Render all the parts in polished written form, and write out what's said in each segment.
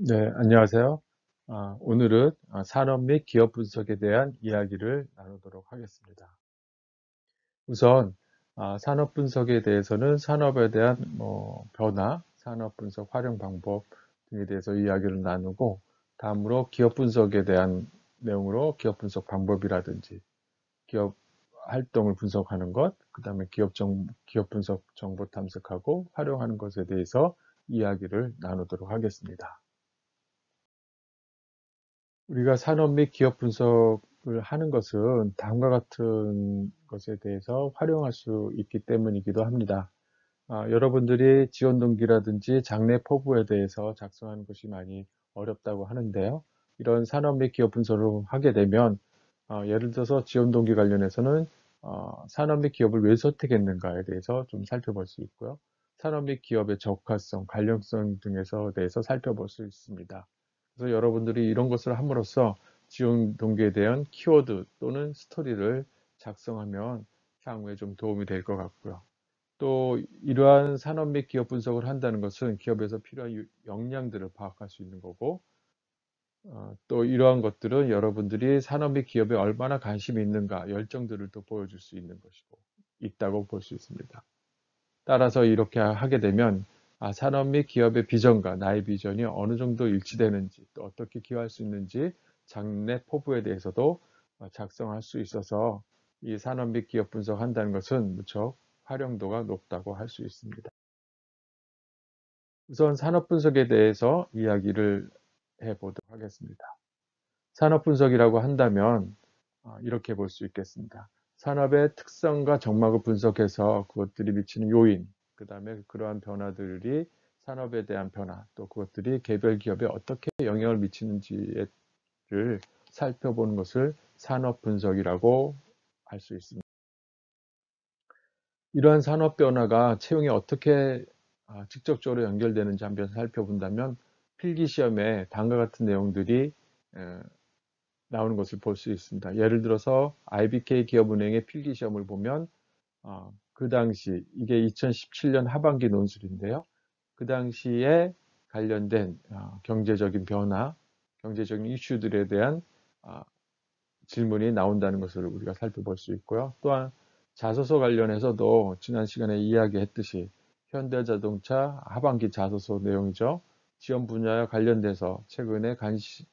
네, 안녕하세요. 오늘은 산업 및 기업 분석에 대한 이야기를 나누도록 하겠습니다. 우선 산업 분석에 대해서는 산업에 대한 변화, 산업 분석 활용 방법 등에 대해서 이야기를 나누고, 다음으로 기업 분석에 대한 내용으로 기업 분석 방법이라든지 기업 활동을 분석하는 것, 그 다음에 기업 분석 정보 탐색하고 활용하는 것에 대해서 이야기를 나누도록 하겠습니다. 우리가 산업 및 기업 분석을 하는 것은 다음과 같은 것에 대해서 활용할 수 있기 때문이기도 합니다. 여러분들이 지원 동기라든지 장래 포부에 대해서 작성하는 것이 많이 어렵다고 하는데요. 이런 산업 및 기업 분석을 하게 되면 예를 들어서 지원 동기 관련해서는 산업 및 기업을 왜 선택했는가에 대해서 좀 살펴볼 수 있고요. 산업 및 기업의 적합성, 관련성 등에서 대해서 살펴볼 수 있습니다. 그래서 여러분들이 이런 것을 함으로써 지원 동기에 대한 키워드 또는 스토리를 작성하면 향후에 좀 도움이 될 것 같고요. 또 이러한 산업 및 기업 분석을 한다는 것은 기업에서 필요한 역량들을 파악할 수 있는 거고, 또 이러한 것들은 여러분들이 산업 및 기업에 얼마나 관심이 있는가, 열정들을 또 보여줄 수 있는 것이고, 있다고 볼 수 있습니다. 따라서 이렇게 하게 되면 산업 및 기업의 비전과 나의 비전이 어느 정도 일치되는지, 또 어떻게 기여할 수 있는지 장래 포부에 대해서도 작성할 수 있어서 이 산업 및 기업 분석한다는 것은 무척 활용도가 높다고 할 수 있습니다. 우선 산업 분석에 대해서 이야기를 해보도록 하겠습니다. 산업 분석이라고 한다면 이렇게 볼 수 있겠습니다. 산업의 특성과 정막을 분석해서 그것들이 미치는 요인, 그 다음에 그러한 변화들이 산업에 대한 변화, 또 그것들이 개별 기업에 어떻게 영향을 미치는지를 살펴보는 것을 산업 분석이라고 할 수 있습니다. 이러한 산업 변화가 채용에 어떻게 직접적으로 연결되는지 한번 살펴본다면 필기 시험에 다음과 같은 내용들이 에, 나오는 것을 볼 수 있습니다. 예를 들어서 IBK 기업은행의 필기 시험을 보면 그 당시 이게 2017년 하반기 논술인데요. 그 당시에 관련된 경제적인 변화, 경제적인 이슈들에 대한 아, 질문이 나온다는 것을 우리가 살펴볼 수 있고요. 또한 자소서 관련해서도 지난 시간에 이야기했듯이 현대자동차 하반기 자소서 내용이죠. 지원 분야와 관련돼서 최근에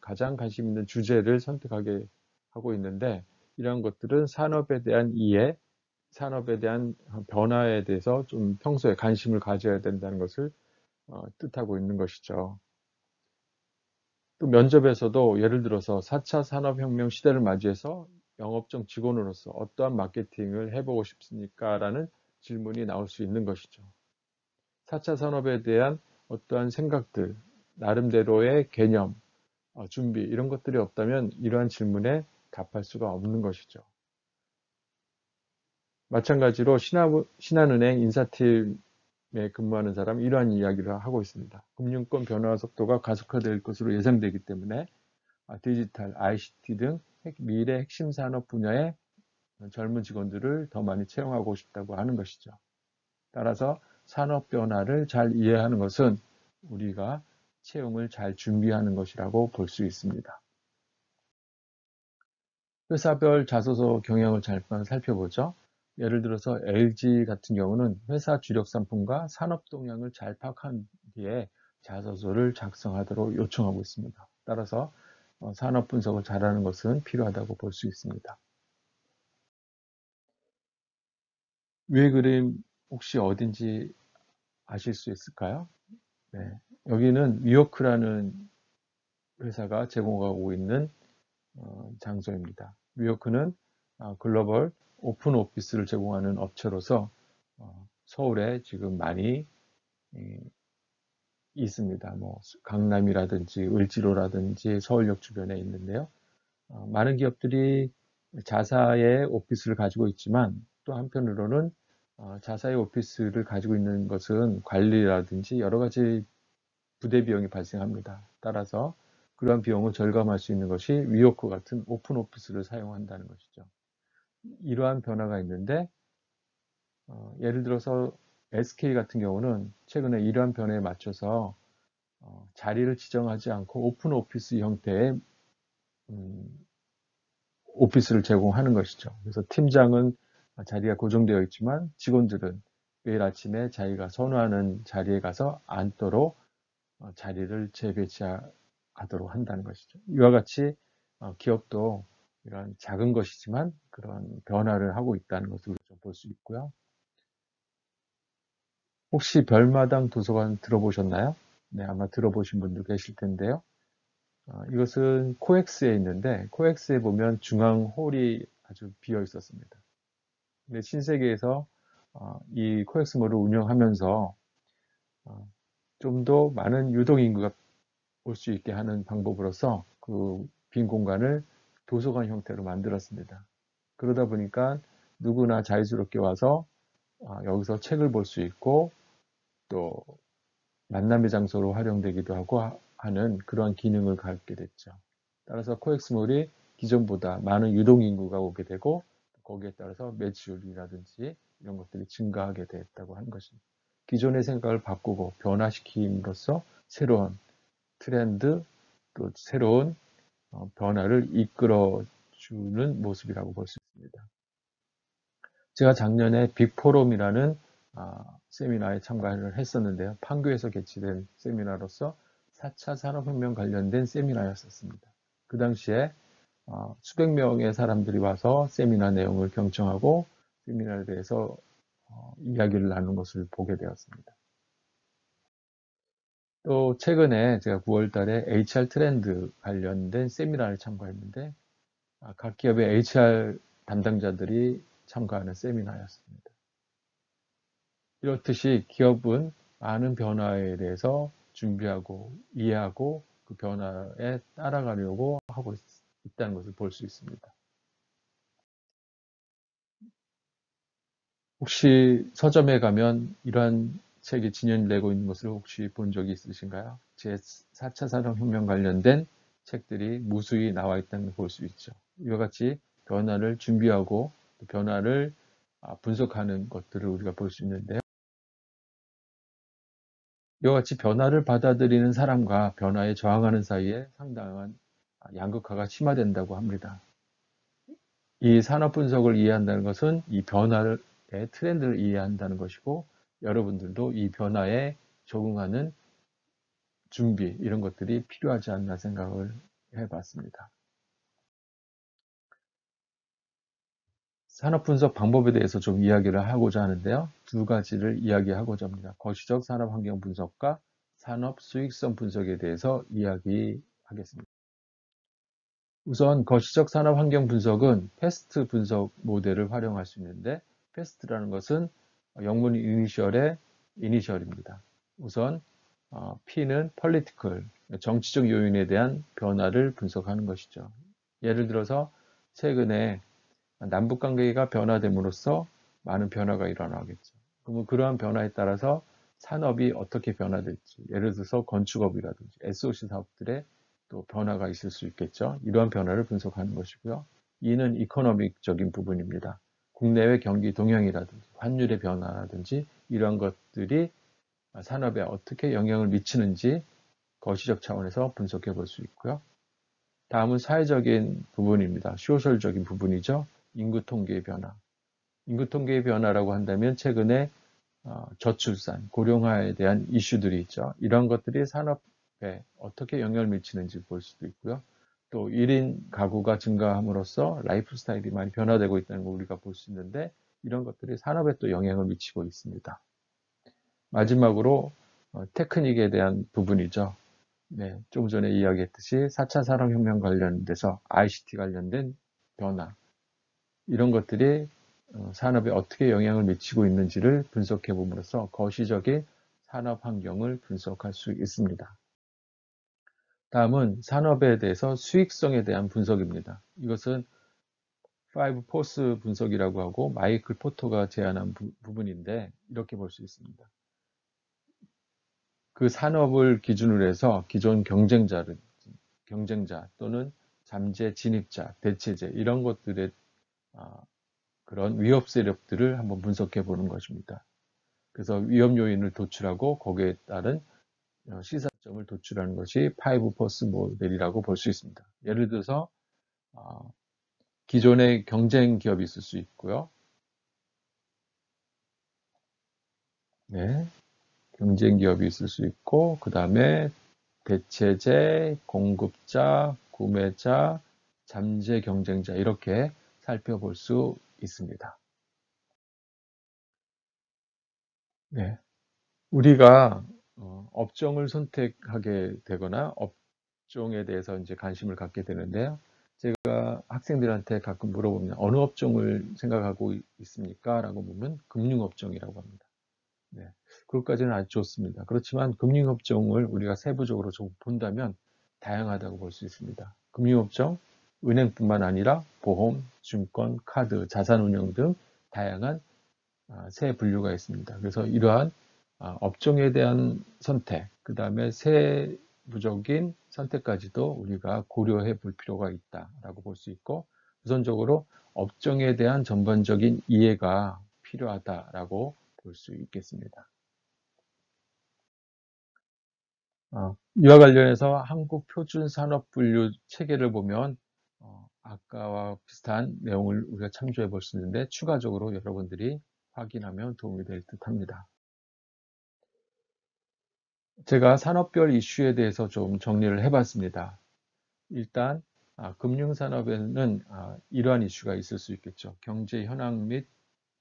가장 관심 있는 주제를 선택하게 하고 있는데, 이러한 것들은 산업에 대한 이해, 산업에 대한 변화에 대해서 좀 평소에 관심을 가져야 된다는 것을 뜻하고 있는 것이죠. 또 면접에서도 예를 들어서 4차 산업혁명 시대를 맞이해서 영업정 직원으로서 어떠한 마케팅을 해보고 싶습니까? 라는 질문이 나올 수 있는 것이죠. 4차 산업에 대한 어떠한 생각들, 나름대로의 개념, 준비, 이런 것들이 없다면 이러한 질문에 답할 수가 없는 것이죠. 마찬가지로 신한은행 인사팀에 근무하는 사람 이러한 이야기를 하고 있습니다. 금융권 변화 속도가 가속화될 것으로 예상되기 때문에 디지털, ICT 등 미래 핵심 산업 분야의 젊은 직원들을 더 많이 채용하고 싶다고 하는 것이죠. 따라서 산업 변화를 잘 이해하는 것은 우리가 채용을 잘 준비하는 것이라고 볼 수 있습니다. 회사별 자소서 경향을 잠깐 살펴보죠. 예를 들어서 LG 같은 경우는 회사 주력 상품과 산업 동향을 잘 파악한 뒤에 자소서를 작성하도록 요청하고 있습니다. 따라서 산업 분석을 잘하는 것은 필요하다고 볼 수 있습니다. 위의 그림 혹시 어딘지 아실 수 있을까요? 네. 여기는 위워크라는 회사가 제공하고 있는 장소입니다. 위워크는 글로벌 오픈 오피스를 제공하는 업체로서 서울에 지금 많이 있습니다. 뭐 강남이라든지 을지로라든지 서울역 주변에 있는데요. 많은 기업들이 자사의 오피스를 가지고 있지만 또 한편으로는 자사의 오피스를 가지고 있는 것은 관리라든지 여러 가지 부대 비용이 발생합니다. 따라서 그러한 비용을 절감할 수 있는 것이 위워크 같은 오픈 오피스를 사용한다는 것이죠. 이러한 변화가 있는데 예를 들어서 SK 같은 경우는 최근에 이러한 변화에 맞춰서 자리를 지정하지 않고 오픈 오피스 형태의 음, 오피스를 제공하는 것이죠. 그래서 팀장은 자리가 고정되어 있지만 직원들은 매일 아침에 자기가 선호하는 자리에 가서 앉도록 자리를 재배치하도록 한다는 것이죠. 이와 같이 기업도 이런 작은 것이지만 그런 변화를 하고 있다는 것을 볼 수 있고요. 혹시 별마당 도서관 들어보셨나요? 네, 아마 들어보신 분들 계실 텐데요. 이것은 코엑스에 있는데 코엑스에 보면 중앙 홀이 아주 비어 있었습니다. 근데 신세계에서 이 코엑스몰을 운영하면서 좀 더 많은 유동인구가 올 수 있게 하는 방법으로서 그 빈 공간을 도서관 형태로 만들었습니다. 그러다 보니까 누구나 자유스럽게 와서 여기서 책을 볼 수 있고 또 만남의 장소로 활용되기도 하고 하는 그러한 기능을 갖게 됐죠. 따라서 코엑스몰이 기존보다 많은 유동인구가 오게 되고 거기에 따라서 매출이라든지 이런 것들이 증가하게 됐다고 하는 것입니다. 기존의 생각을 바꾸고 변화시킴으로써 새로운 트렌드 또 새로운 변화를 이끌어주는 모습이라고 볼 수 있습니다. 제가 작년에 빅포럼이라는 세미나에 참가를 했었는데요. 판교에서 개최된 세미나로서 4차 산업혁명 관련된 세미나였었습니다. 그 당시에 수백 명의 사람들이 와서 세미나 내용을 경청하고 세미나에 대해서 이야기를 나눈 것을 보게 되었습니다. 또 최근에 제가 9월 달에 HR 트렌드 관련된 세미나를 참가했는데 각 기업의 HR 담당자들이 참가하는 세미나였습니다. 이렇듯이 기업은 많은 변화에 대해서 준비하고 이해하고 그 변화에 따라가려고 하고 있다는 것을 볼 수 있습니다. 혹시 서점에 가면 이러한 책이 진연되고 있는 것을 혹시 본 적이 있으신가요? 제 4차 산업혁명 관련된 책들이 무수히 나와 있다는 걸 볼 수 있죠. 이와 같이 변화를 준비하고 변화를 분석하는 것들을 우리가 볼 수 있는데요. 이와 같이 변화를 받아들이는 사람과 변화에 저항하는 사이에 상당한 양극화가 심화된다고 합니다. 이 산업 분석을 이해한다는 것은 이 변화의 트렌드를 이해한다는 것이고 여러분들도 이 변화에 적응하는 준비 이런 것들이 필요하지 않나 생각을 해봤습니다. 산업 분석 방법에 대해서 좀 이야기를 하고자 하는데요. 두 가지를 이야기하고자 합니다. 거시적 산업 환경 분석과 산업 수익성 분석에 대해서 이야기하겠습니다. 우선 거시적 산업 환경 분석은 패스트 분석 모델을 활용할 수 있는데 패스트라는 것은 영문 이니셜의 이니셜입니다. 우선 P는 political, 정치적 요인에 대한 변화를 분석하는 것이죠. 예를 들어서 최근에 남북 관계가 변화됨으로써 많은 변화가 일어나겠죠. 그러면 그러한 변화에 따라서 산업이 어떻게 변화될지, 예를 들어서 건축업이라든지 SOC 사업들의 또 변화가 있을 수 있겠죠. 이러한 변화를 분석하는 것이고요. 이는 이코노믹적인 부분입니다. 국내외 경기 동향이라든지 환율의 변화라든지 이러한 것들이 산업에 어떻게 영향을 미치는지 거시적 차원에서 분석해 볼 수 있고요. 다음은 사회적인 부분입니다. 소셜적인 부분이죠. 인구 통계의 변화. 인구 통계의 변화라고 한다면 최근에 저출산, 고령화에 대한 이슈들이 있죠. 이런 것들이 산업에 어떻게 영향을 미치는지 볼 수도 있고요. 또 1인 가구가 증가함으로써 라이프 스타일이 많이 변화되고 있다는 걸 우리가 볼 수 있는데 이런 것들이 산업에 또 영향을 미치고 있습니다. 마지막으로 테크닉에 대한 부분이죠. 네, 조금 전에 이야기했듯이 4차 산업혁명 관련돼서 ICT 관련된 변화 이런 것들이 산업에 어떻게 영향을 미치고 있는지를 분석해 봄으로써 거시적인 산업 환경을 분석할 수 있습니다. 다음은 산업에 대해서 수익성에 대한 분석입니다. 이것은 5 포스 분석이라고 하고 마이클 포터가 제안한 부분인데 이렇게 볼 수 있습니다. 그 산업을 기준으로 해서 기존 경쟁자 또는 잠재 진입자, 대체제 이런 것들의 그런 위협 세력들을 한번 분석해 보는 것입니다. 그래서 위험 요인을 도출하고 거기에 따른 시사적 장점을 도출하는 것이 5포스 모델이라고 볼 수 있습니다. 예를 들어서 기존의 경쟁 기업이 있을 수 있고요. 네, 경쟁 기업이 있을 수 있고, 그 다음에 대체재, 공급자, 구매자, 잠재 경쟁자 이렇게 살펴볼 수 있습니다. 네, 우리가 업종을 선택하게 되거나 업종에 대해서 이제 관심을 갖게 되는데요. 제가 학생들한테 가끔 물어보면 어느 업종을 생각하고 있습니까? 라고 묻는 금융업종이라고 합니다. 네, 그것까지는 아주 좋습니다. 그렇지만 금융업종을 우리가 세부적으로 좀 본다면 다양하다고 볼 수 있습니다. 금융업종, 은행뿐만 아니라 보험, 증권, 카드, 자산운용 등 다양한 세 분류가 있습니다. 그래서 이러한 업종에 대한 선택, 그 다음에 세부적인 선택까지도 우리가 고려해 볼 필요가 있다라고 볼 수 있고, 우선적으로 업종에 대한 전반적인 이해가 필요하다라고 볼 수 있겠습니다. 이와 관련해서 한국 표준 산업 분류 체계를 보면 아까와 비슷한 내용을 우리가 참조해 볼 수 있는데 추가적으로 여러분들이 확인하면 도움이 될 듯 합니다. 제가 산업별 이슈에 대해서 좀 정리를 해봤습니다. 일단 금융산업에는 이러한 이슈가 있을 수 있겠죠. 경제 현황 및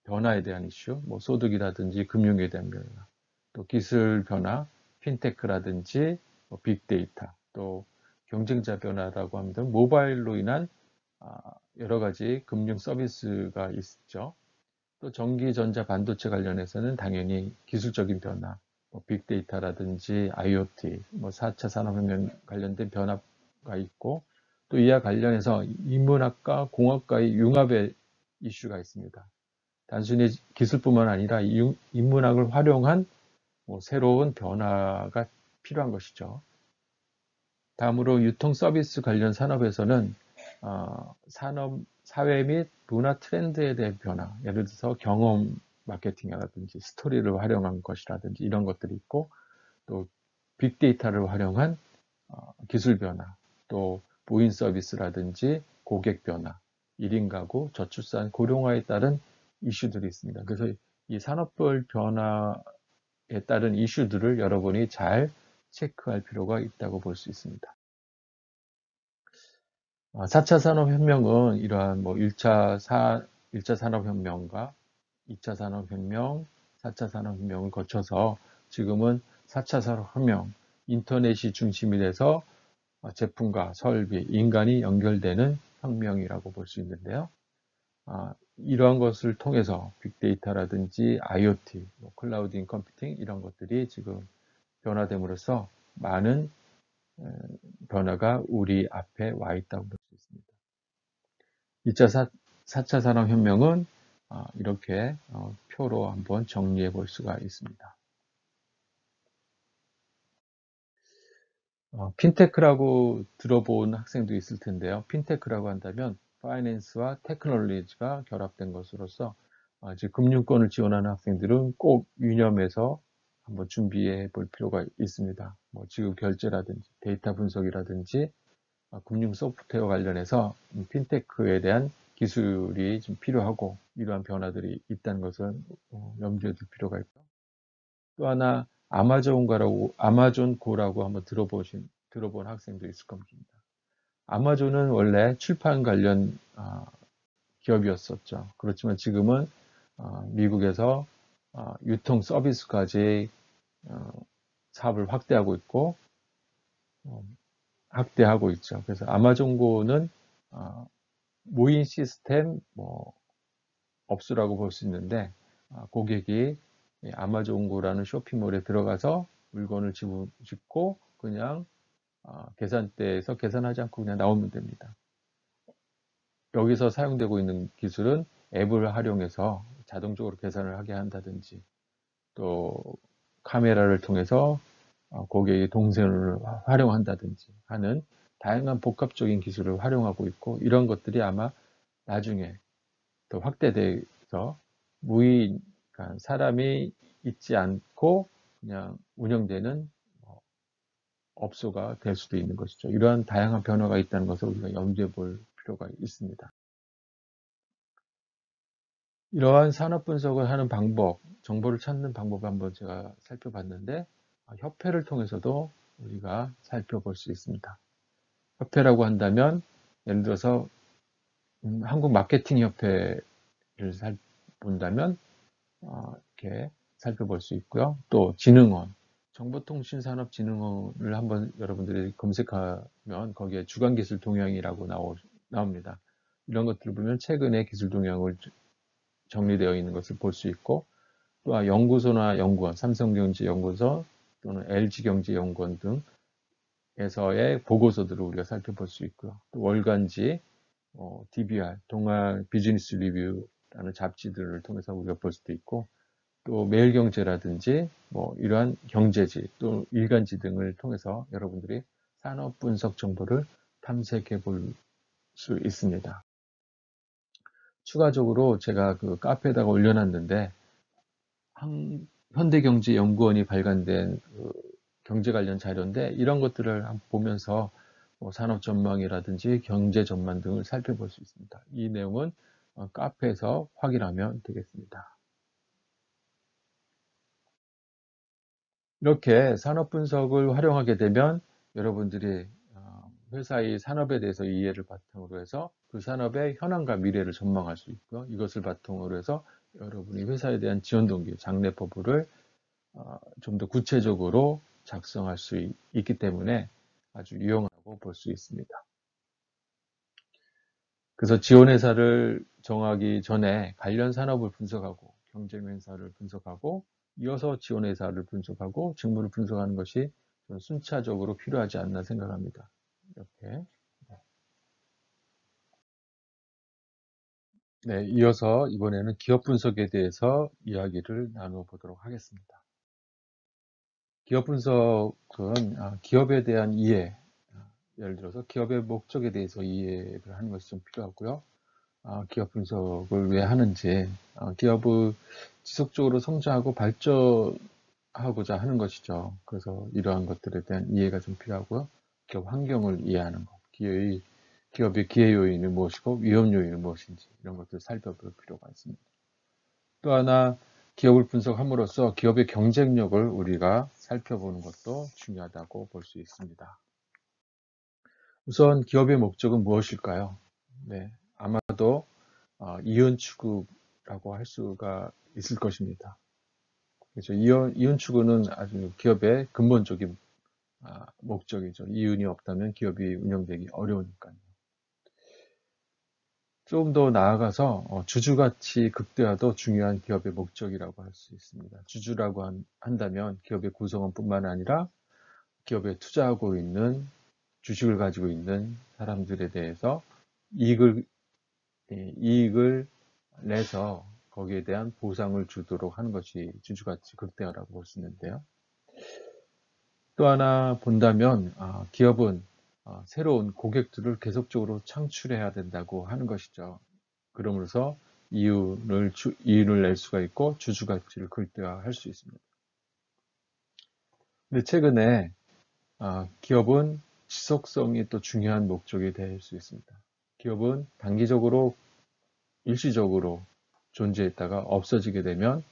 변화에 대한 이슈, 뭐 소득이라든지 금융에 대한 변화, 또 기술 변화, 핀테크라든지 뭐 빅데이터, 또 경쟁자 변화라고 하면 모바일로 인한 여러 가지 금융 서비스가 있죠. 또 전기, 전자, 반도체 관련해서는 당연히 기술적인 변화, 뭐 빅데이터라든지 IoT, 뭐 4차 산업혁명 관련된 변화가 있고, 또 이와 관련해서 인문학과 공학과의 융합의 이슈가 있습니다. 단순히 기술뿐만 아니라 인문학을 활용한 뭐 새로운 변화가 필요한 것이죠. 다음으로 유통 서비스 관련 산업에서는 산업, 사회 및 문화 트렌드에 대한 변화, 예를 들어서 경험 마케팅이라든지 스토리를 활용한 것이라든지 이런 것들이 있고, 또 빅데이터를 활용한 기술 변화, 또 무인 서비스라든지 고객 변화, 1인 가구, 저출산, 고령화에 따른 이슈들이 있습니다. 그래서 이 산업별 변화에 따른 이슈들을 여러분이 잘 체크할 필요가 있다고 볼 수 있습니다. 4차 산업혁명은 이러한 뭐 1차 산업혁명과 2차 산업혁명, 4차 산업혁명을 거쳐서 지금은 4차 산업혁명, 인터넷이 중심이 돼서 제품과 설비, 인간이 연결되는 혁명이라고 볼 수 있는데요. 이러한 것을 통해서 빅데이터라든지 IoT, 뭐 클라우드 인 컴퓨팅 이런 것들이 지금 변화됨으로써 많은 변화가 우리 앞에 와 있다고 볼 수 있습니다. 2차 4차 산업혁명은 이렇게 표로 한번 정리해 볼 수가 있습니다. 핀테크라고 들어본 학생도 있을 텐데요. 핀테크라고 한다면 파이낸스와 테크놀로지가 결합된 것으로서 이제 금융권을 지원하는 학생들은 꼭 유념해서 한번 준비해 볼 필요가 있습니다. 뭐 지급 결제라든지 데이터 분석이라든지 금융 소프트웨어 관련해서 핀테크에 대한 기술이 좀 필요하고 이러한 변화들이 있다는 것을 염두에 둘 필요가 있고, 또 하나 아마존 고라고 한번 들어본 학생도 있을 겁니다. 아마존은 원래 출판 관련 기업이었었죠. 그렇지만 지금은 미국에서 유통 서비스까지 사업을 확대하고 있고 확대하고 있죠. 그래서 아마존고는 무인 시스템 업수라고 볼 수 있는데 고객이 아마존고라는 쇼핑몰에 들어가서 물건을 집고 그냥 계산대에서 계산하지 않고 그냥 나오면 됩니다. 여기서 사용되고 있는 기술은 앱을 활용해서 자동적으로 계산을 하게 한다든지 또 카메라를 통해서 고객의 동선을 활용한다든지 하는 다양한 복합적인 기술을 활용하고 있고, 이런 것들이 아마 나중에 더 확대돼서 무인, 그러니까 사람이 있지 않고 그냥 운영되는 업소가 될 수도 있는 것이죠. 이러한 다양한 변화가 있다는 것을 우리가 염두에 볼 필요가 있습니다. 이러한 산업 분석을 하는 방법, 정보를 찾는 방법을 한번 제가 살펴봤는데, 협회를 통해서도 우리가 살펴볼 수 있습니다. 협회라고 한다면 예를 들어서 한국 마케팅 협회를 본다면 이렇게 살펴볼 수 있고요. 또 진흥원, 정보통신산업진흥원을 한번 여러분들이 검색하면 거기에 주간기술 동향이라고 나옵니다. 이런 것들을 보면 최근에 기술 동향을 정리되어 있는 것을 볼 수 있고, 또 연구소나 연구원, 삼성경제연구소 또는 LG경제연구원 등에서의 보고서들을 우리가 살펴볼 수 있고요. 또 월간지, DBR, 동아 비즈니스 리뷰라는 잡지들을 통해서 우리가 볼 수도 있고, 또 매일경제라든지 이러한 경제지, 또 일간지 등을 통해서 여러분들이 산업 분석 정보를 탐색해 볼 수 있습니다. 추가적으로 제가 그 카페에다가 올려놨는데 현대경제연구원이 발간된 그 경제 관련 자료인데 이런 것들을 한번 보면서 산업 전망이라든지 경제 전망 등을 살펴볼 수 있습니다. 이 내용은 카페에서 확인하면 되겠습니다. 이렇게 산업 분석을 활용하게 되면 여러분들이 회사의 산업에 대해서 이해를 바탕으로 해서 그 산업의 현황과 미래를 전망할 수 있고요. 이것을 바탕으로 해서 여러분이 회사에 대한 지원 동기, 장래포부를 좀 더 구체적으로 작성할 수 있기 때문에 아주 유용하다고 볼 수 있습니다. 그래서 지원회사를 정하기 전에 관련 산업을 분석하고 경쟁회사를 분석하고 이어서 지원회사를 분석하고 직무를 분석하는 것이 순차적으로 필요하지 않나 생각합니다. 이렇게. 네, 이어서 이번에는 기업 분석에 대해서 이야기를 나누어 보도록 하겠습니다. 기업 분석은 기업에 대한 이해, 예를 들어서 기업의 목적에 대해서 이해를 하는 것이 좀 필요하고요. 기업 분석을 왜 하는지, 기업을 지속적으로 성장하고 발전하고자 하는 것이죠. 그래서 이러한 것들에 대한 이해가 좀 필요하고요. 기업 환경을 이해하는 것, 기업의 기회 요인은 무엇이고 위험 요인은 무엇인지 이런 것들을 살펴볼 필요가 있습니다. 또 하나 기업을 분석함으로써 기업의 경쟁력을 우리가 살펴보는 것도 중요하다고 볼 수 있습니다. 우선 기업의 목적은 무엇일까요? 네, 아마도 이윤 추구라고 할 수가 있을 것입니다. 그렇죠. 이윤 추구는 아주 기업의 근본적인 목적이죠. 이윤이 없다면 기업이 운영되기 어려우니까요. 좀 더 나아가서 주주가치 극대화도 중요한 기업의 목적이라고 할 수 있습니다. 주주라고 한다면 기업의 구성원뿐만 아니라 기업에 투자하고 있는 주식을 가지고 있는 사람들에 대해서 이익을 내서 거기에 대한 보상을 주도록 하는 것이 주주가치 극대화라고 볼 수 있는데요. 또 하나 본다면 기업은 새로운 고객들을 계속적으로 창출해야 된다고 하는 것이죠. 그러면서 이윤을 낼 수가 있고 주주가치를 극대화할 수 있습니다. 근데 최근에 기업은 지속성이 또 중요한 목적이 될 수 있습니다. 기업은 단기적으로 일시적으로 존재했다가 없어지게 되면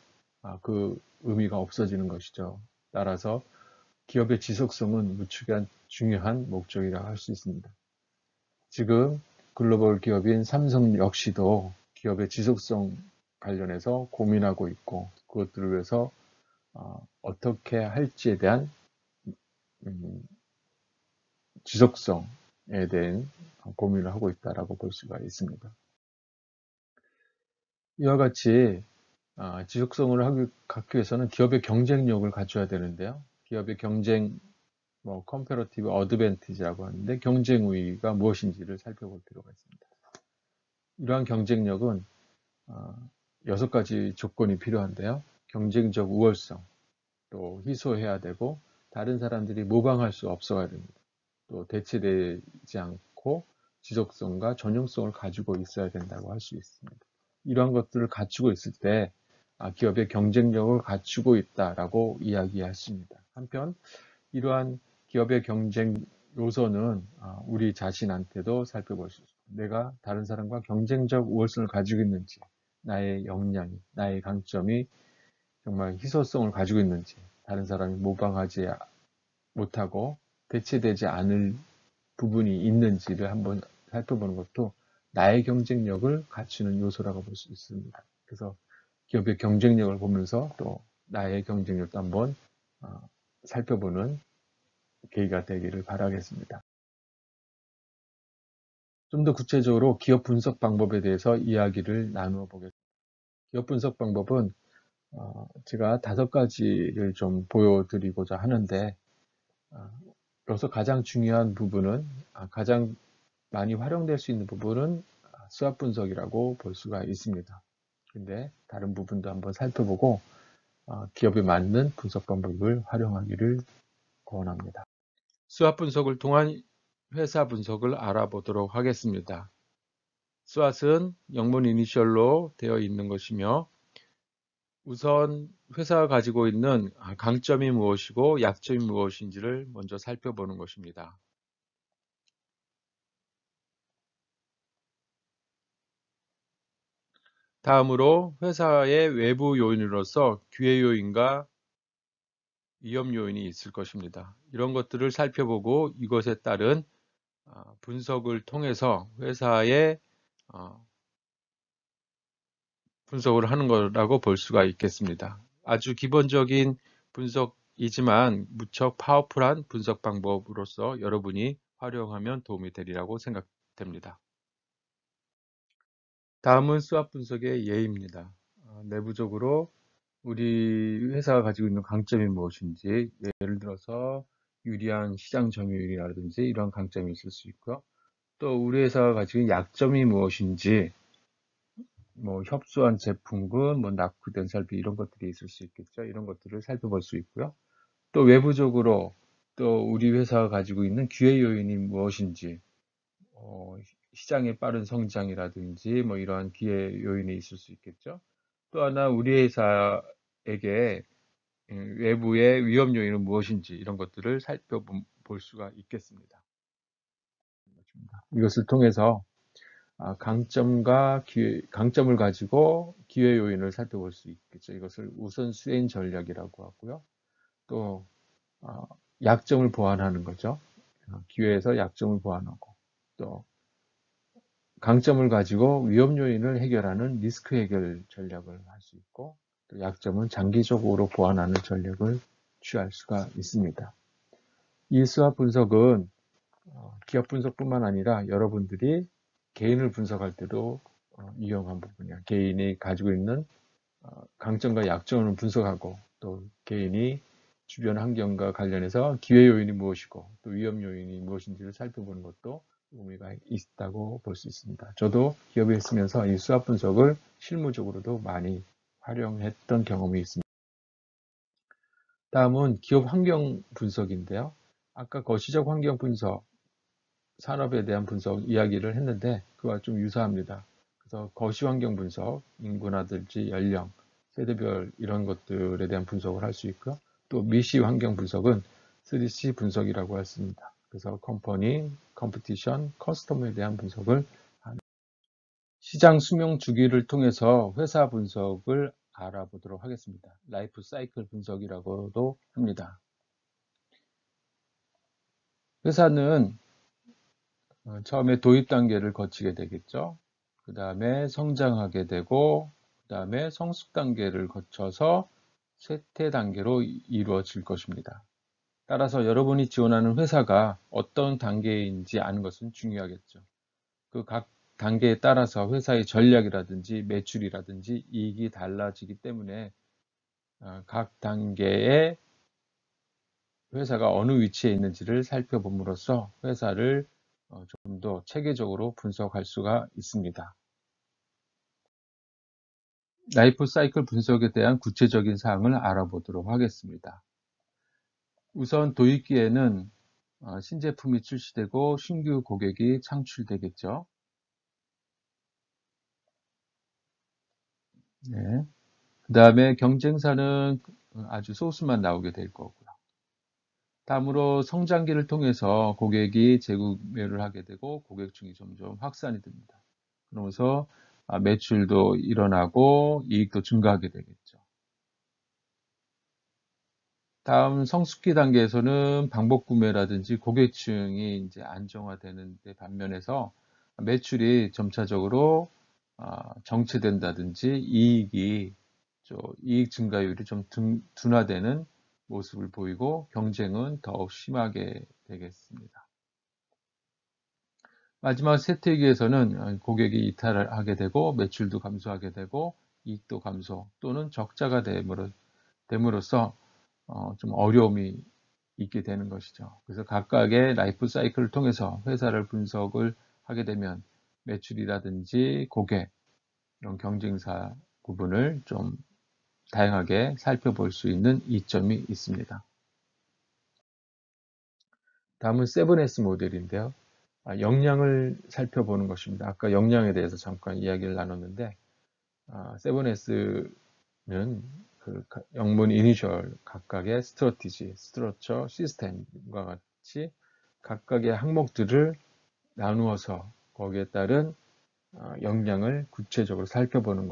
그 의미가 없어지는 것이죠. 따라서 기업의 지속성은 무척 중요한 목적이라 할 수 있습니다. 지금 글로벌 기업인 삼성 역시도 기업의 지속성 관련해서 고민하고 있고 그것들을 위해서 어떻게 할지에 대한 지속성에 대한 고민을 하고 있다라고 볼 수가 있습니다. 이와 같이 지속성을 갖기 위해서는 기업의 경쟁력을 갖춰야 되는데요. 기업의 경쟁, 컴패러티브 어드밴티지라고 하는데 경쟁 우위가 무엇인지를 살펴볼 필요가 있습니다. 이러한 경쟁력은 6가지 조건이 필요한데요. 경쟁적 우월성, 또 희소해야 되고 다른 사람들이 모방할 수 없어야 됩니다. 또 대체되지 않고 지속성과 전용성을 가지고 있어야 된다고 할 수 있습니다. 이러한 것들을 갖추고 있을 때 기업의 경쟁력을 갖추고 있다라고 이야기할 수 있습니다. 한편 이러한 기업의 경쟁 요소는 우리 자신한테도 살펴볼 수 있습니다. 내가 다른 사람과 경쟁적 우월성을 가지고 있는지, 나의 역량이, 나의 강점이 정말 희소성을 가지고 있는지, 다른 사람이 모방하지 못하고 대체되지 않을 부분이 있는지를 한번 살펴보는 것도 나의 경쟁력을 갖추는 요소라고 볼 수 있습니다. 그래서 기업의 경쟁력을 보면서 또 나의 경쟁력도 한번 살펴보는 계기가 되기를 바라겠습니다. 좀 더 구체적으로 기업 분석 방법에 대해서 이야기를 나누어 보겠습니다. 기업 분석 방법은 제가 5가지를 좀 보여드리고자 하는데 여기서 가장 중요한 부분은 가장 많이 활용될 수 있는 부분은 수학 분석이라고 볼 수가 있습니다. 근데 다른 부분도 한번 살펴보고 기업에 맞는 분석 방법을 활용하기를 권합니다. 수학 분석을 통한 회사 분석을 알아보도록 하겠습니다. SWOT은 영문 이니셜로 되어 있는 것이며 우선 회사가 가지고 있는 강점이 무엇이고 약점이 무엇인지를 먼저 살펴보는 것입니다. 다음으로 회사의 외부 요인으로서 기회 요인과 위험 요인이 있을 것입니다. 이런 것들을 살펴보고 이것에 따른 분석을 통해서 회사의 분석을 하는 거라고 볼 수가 있겠습니다. 아주 기본적인 분석이지만 무척 파워풀한 분석 방법으로서 여러분이 활용하면 도움이 되리라고 생각됩니다. 다음은 수학 분석의 예입니다. 내부적으로 우리 회사가 가지고 있는 강점이 무엇인지, 예를 들어서 유리한 시장 점유율이라든지 이런 강점이 있을 수 있고요. 또 우리 회사가 가지고 있는 약점이 무엇인지, 뭐 협소한 제품군, 뭐 낙후된 설비 이런 것들이 있을 수 있겠죠. 이런 것들을 살펴볼 수 있고요. 또 외부적으로 또 우리 회사가 가지고 있는 기회 요인이 무엇인지, 시장의 빠른 성장이라든지 뭐 이러한 기회 요인이 있을 수 있겠죠. 또 하나 우리 회사에게 외부의 위험 요인은 무엇인지 이런 것들을 살펴볼 수가 있겠습니다. 이것을 통해서 강점을 가지고 기회 요인을 살펴볼 수 있겠죠. 이것을 우선 수행 전략이라고 하고요. 또 약점을 보완하는 거죠. 기회에서 약점을 보완하고 또 강점을 가지고 위험 요인을 해결하는 리스크 해결 전략을 할 수 있고 또 약점은 장기적으로 보완하는 전략을 취할 수가 있습니다. 이 수학 분석은 기업 분석뿐만 아니라 여러분들이 개인을 분석할 때도 이용한 부분이야. 개인이 가지고 있는 강점과 약점을 분석하고 또 개인이 주변 환경과 관련해서 기회 요인이 무엇이고 또 위험 요인이 무엇인지를 살펴보는 것도 의미가 있다고 볼 수 있습니다. 저도 기업에 있으면서 이 수학 분석을 실무적으로도 많이 활용했던 경험이 있습니다. 다음은 기업 환경 분석인데요. 아까 거시적 환경 분석, 산업에 대한 분석 이야기를 했는데 그와 좀 유사합니다. 그래서 거시 환경 분석, 인구라든지 연령, 세대별 이런 것들에 대한 분석을 할 수 있고요. 또 미시 환경 분석은 3C 분석이라고 했습니다. 그래서 컴퍼니, 컴피티션, 커스터머에 대한 분석을 하는 시장 수명 주기를 통해서 회사 분석을 알아보도록 하겠습니다. 라이프 사이클 분석이라고도 합니다. 회사는 처음에 도입 단계를 거치게 되겠죠. 그 다음에 성장하게 되고, 그 다음에 성숙 단계를 거쳐서 쇠퇴 단계로 이루어질 것입니다. 따라서 여러분이 지원하는 회사가 어떤 단계인지 아는 것은 중요하겠죠. 그 각 단계에 따라서 회사의 전략이라든지 매출이라든지 이익이 달라지기 때문에 각 단계에 회사가 어느 위치에 있는지를 살펴봄으로써 회사를 좀 더 체계적으로 분석할 수가 있습니다. 라이프 사이클 분석에 대한 구체적인 사항을 알아보도록 하겠습니다. 우선 도입기에는 신제품이 출시되고 신규 고객이 창출되겠죠. 네. 그 다음에 경쟁사는 아주 소수만 나오게 될 거고요. 다음으로 성장기를 통해서 고객이 재구매를 하게 되고 고객층이 점점 확산이 됩니다. 그러면서 매출도 일어나고 이익도 증가하게 되겠죠. 다음 성숙기 단계에서는 반복 구매라든지 고객층이 이제 안정화되는 데 반면에서 매출이 점차적으로 정체된다든지 이익 증가율이 좀 둔화되는 모습을 보이고 경쟁은 더욱 심하게 되겠습니다. 마지막 세태기에서는 고객이 이탈을 하게 되고 매출도 감소하게 되고 이익도 감소 또는 적자가 됨으로써 좀 어려움이 있게 되는 것이죠. 그래서 각각의 라이프 사이클을 통해서 회사를 분석을 하게 되면 매출이라든지 고객, 이런 경쟁사 구분을 좀 다양하게 살펴볼 수 있는 이점이 있습니다. 다음은 7S 모델인데요. 역량을 살펴보는 것입니다. 아까 역량에 대해서 잠깐 이야기를 나눴는데 7S는 그 영문 이니셜 각각의 스트러티지, 스트러처, 시스템과 같이 각각의 항목들을 나누어서 거기에 따른 역량을 구체적으로 살펴보는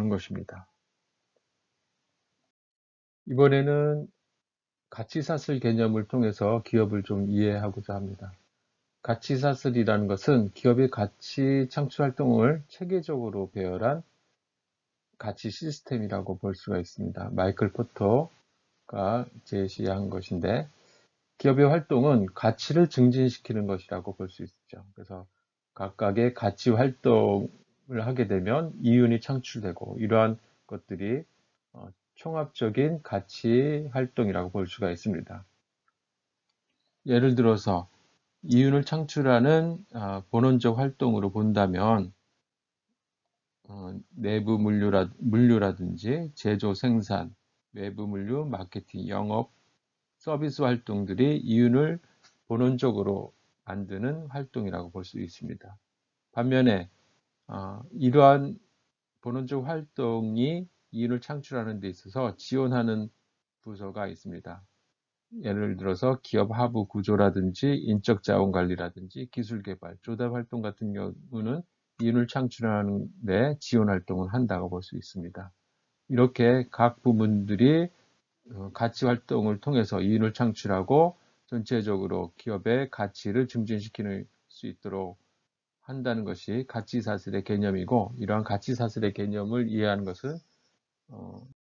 것입니다. 이번에는 가치사슬 개념을 통해서 기업을 좀 이해하고자 합니다. 가치사슬이라는 것은 기업의 가치 창출 활동을 체계적으로 배열한 가치 시스템이라고 볼 수가 있습니다. 마이클 포터가 제시한 것인데 기업의 활동은 가치를 증진시키는 것이라고 볼 수 있죠. 그래서 각각의 가치 활동을 하게 되면 이윤이 창출되고 이러한 것들이 총합적인 가치 활동이라고 볼 수가 있습니다. 예를 들어서 이윤을 창출하는 본원적 활동으로 본다면 내부 물류라든지 제조 생산, 외부 물류, 마케팅, 영업, 서비스 활동들이 이윤을 본원적으로 만드는 활동이라고 볼 수 있습니다. 반면에 이러한 본원적 활동이 이윤을 창출하는 데 있어서 지원하는 부서가 있습니다. 예를 들어서 기업 하부 구조라든지 인적 자원 관리라든지 기술 개발, 조달 활동 같은 경우는 이윤을 창출하는 데 지원 활동을 한다고 볼 수 있습니다. 이렇게 각 부문들이 가치 활동을 통해서 이윤을 창출하고 전체적으로 기업의 가치를 증진시킬 수 있도록 한다는 것이 가치사슬의 개념이고 이러한 가치사슬의 개념을 이해하는 것은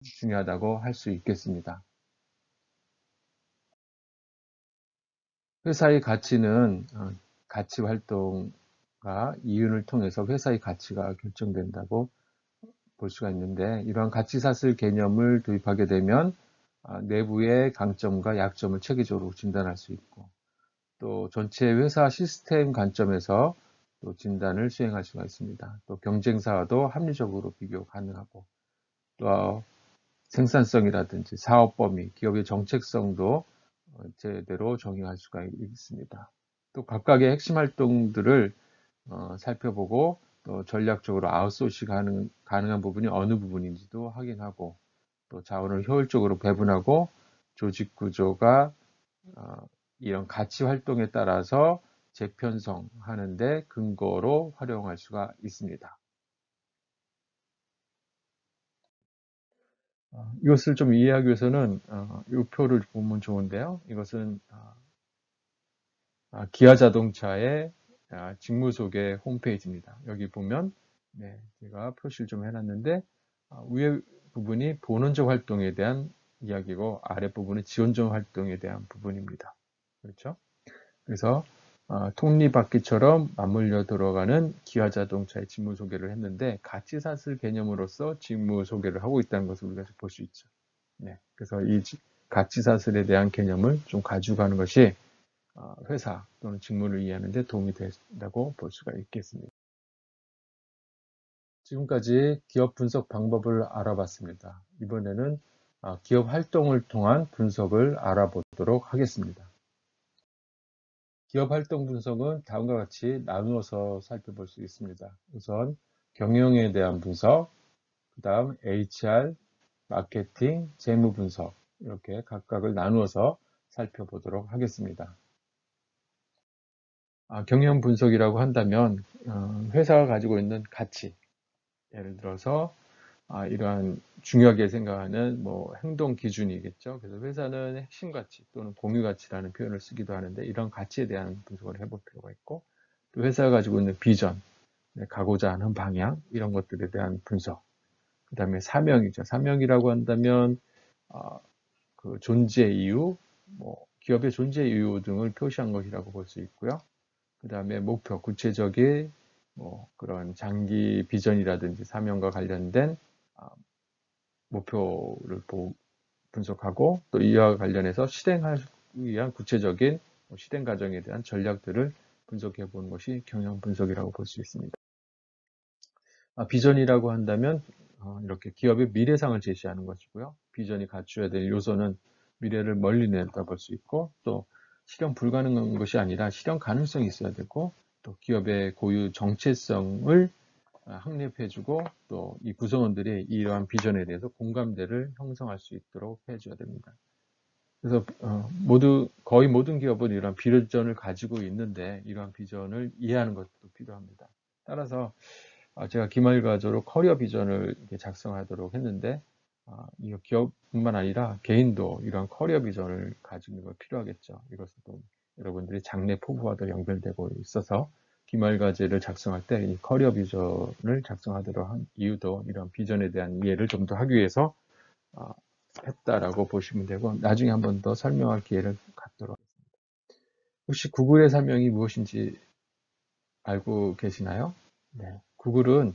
중요하다고 할 수 있겠습니다. 회사의 가치는 가치 활동과 이윤을 통해서 회사의 가치가 결정된다고 볼 수가 있는데 이러한 가치사슬 개념을 도입하게 되면 내부의 강점과 약점을 체계적으로 진단할 수 있고 또 전체 회사 시스템 관점에서 또 진단을 수행할 수가 있습니다. 또 경쟁사와도 합리적으로 비교 가능하고 또 생산성이라든지 사업 범위, 기업의 정책성도 제대로 정의할 수가 있습니다. 또 각각의 핵심 활동들을 살펴보고 또 전략적으로 아웃소싱 가능한 부분이 어느 부분인지도 확인하고 또 자원을 효율적으로 배분하고 조직 구조가 이런 가치 활동에 따라서 재편성하는데 근거로 활용할 수가 있습니다. 이것을 좀 이해하기 위해서는 이 표를 보면 좋은데요. 이것은 기아 자동차의 직무소개 홈페이지입니다. 여기 보면 네, 제가 표시를 좀 해놨는데 위에 부분이 본원적 활동에 대한 이야기고 아래 부분은 지원적 활동에 대한 부분입니다. 그렇죠? 그래서 톱니바퀴처럼 맞물려 들어가는 기아 자동차의 직무 소개를 했는데 가치사슬 개념으로서 직무 소개를 하고 있다는 것을 우리가 볼 수 있죠. 네, 그래서 이 가치사슬에 대한 개념을 좀 가지고 가는 것이 회사 또는 직무를 이해하는 데 도움이 된다고 볼 수가 있겠습니다. 지금까지 기업 분석 방법을 알아봤습니다. 이번에는 기업 활동을 통한 분석을 알아보도록 하겠습니다. 기업 활동 분석은 다음과 같이 나누어서 살펴볼 수 있습니다. 우선 경영에 대한 분석, 그 다음 HR, 마케팅, 재무 분석 이렇게 각각을 나누어서 살펴보도록 하겠습니다. 경영 분석이라고 한다면 회사가 가지고 있는 가치, 예를 들어서 이러한 중요하게 생각하는 행동 기준이겠죠. 그래서 회사는 핵심 가치 또는 공유 가치라는 표현을 쓰기도 하는데 이런 가치에 대한 분석을 해볼 필요가 있고 또 회사가 가지고 있는 비전, 가고자 하는 방향 이런 것들에 대한 분석. 그 다음에 사명이죠. 사명이라고 한다면 그 존재 이유, 기업의 존재 이유 등을 표시한 것이라고 볼 수 있고요. 그 다음에 목표, 구체적인 그런 장기 비전이라든지 사명과 관련된 목표를 분석하고 또 이와 관련해서 실행하기 위한 구체적인 실행 과정에 대한 전략들을 분석해 보는 것이 경영 분석이라고 볼 수 있습니다. 비전이라고 한다면 이렇게 기업의 미래상을 제시하는 것이고요. 비전이 갖춰야 될 요소는 미래를 멀리 내다볼 수 있고 또 실현 불가능한 것이 아니라 실현 가능성이 있어야 되고 또 기업의 고유 정체성을 확립해주고 또 이 구성원들이 이러한 비전에 대해서 공감대를 형성할 수 있도록 해줘야 됩니다. 그래서 거의 모든 기업은 이러한 비전을 가지고 있는데 이러한 비전을 이해하는 것도 필요합니다. 따라서 제가 기말과제로 커리어 비전을 작성하도록 했는데 이 기업뿐만 아니라 개인도 이러한 커리어 비전을 가지는 거 필요하겠죠. 이것도 여러분들이 장래 포부와도 연결되고 있어서 기말과제를 작성할 때 이 커리어 비전을 작성하도록 한 이유도 이런 비전에 대한 이해를 좀 더 하기 위해서 했다라고 보시면 되고 나중에 한 번 더 설명할 기회를 갖도록 하겠습니다. 혹시 구글의 사명이 무엇인지 알고 계시나요? 네, 구글은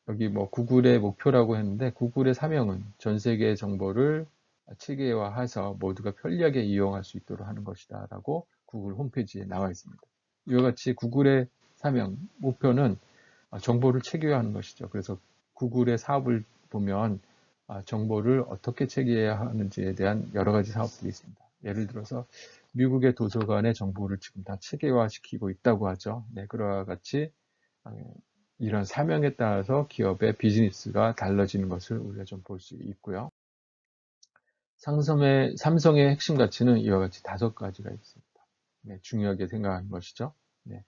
여기 구글의 목표라고 했는데 구글의 사명은 전 세계의 정보를 체계화해서 모두가 편리하게 이용할 수 있도록 하는 것이다 라고 구글 홈페이지에 나와 있습니다. 이와 같이 구글의 사명, 목표는 정보를 체계화하는 것이죠. 그래서 구글의 사업을 보면 정보를 어떻게 체계해야 하는지에 대한 여러 가지 사업들이 있습니다. 예를 들어서 미국의 도서관의 정보를 지금 다 체계화시키고 있다고 하죠. 네, 그와 같이 이런 사명에 따라서 기업의 비즈니스가 달라지는 것을 우리가 좀 볼 수 있고요. 삼성의 핵심 가치는 이와 같이 5가지가 있습니다. 네, 중요하게 생각하는 것이죠. 네,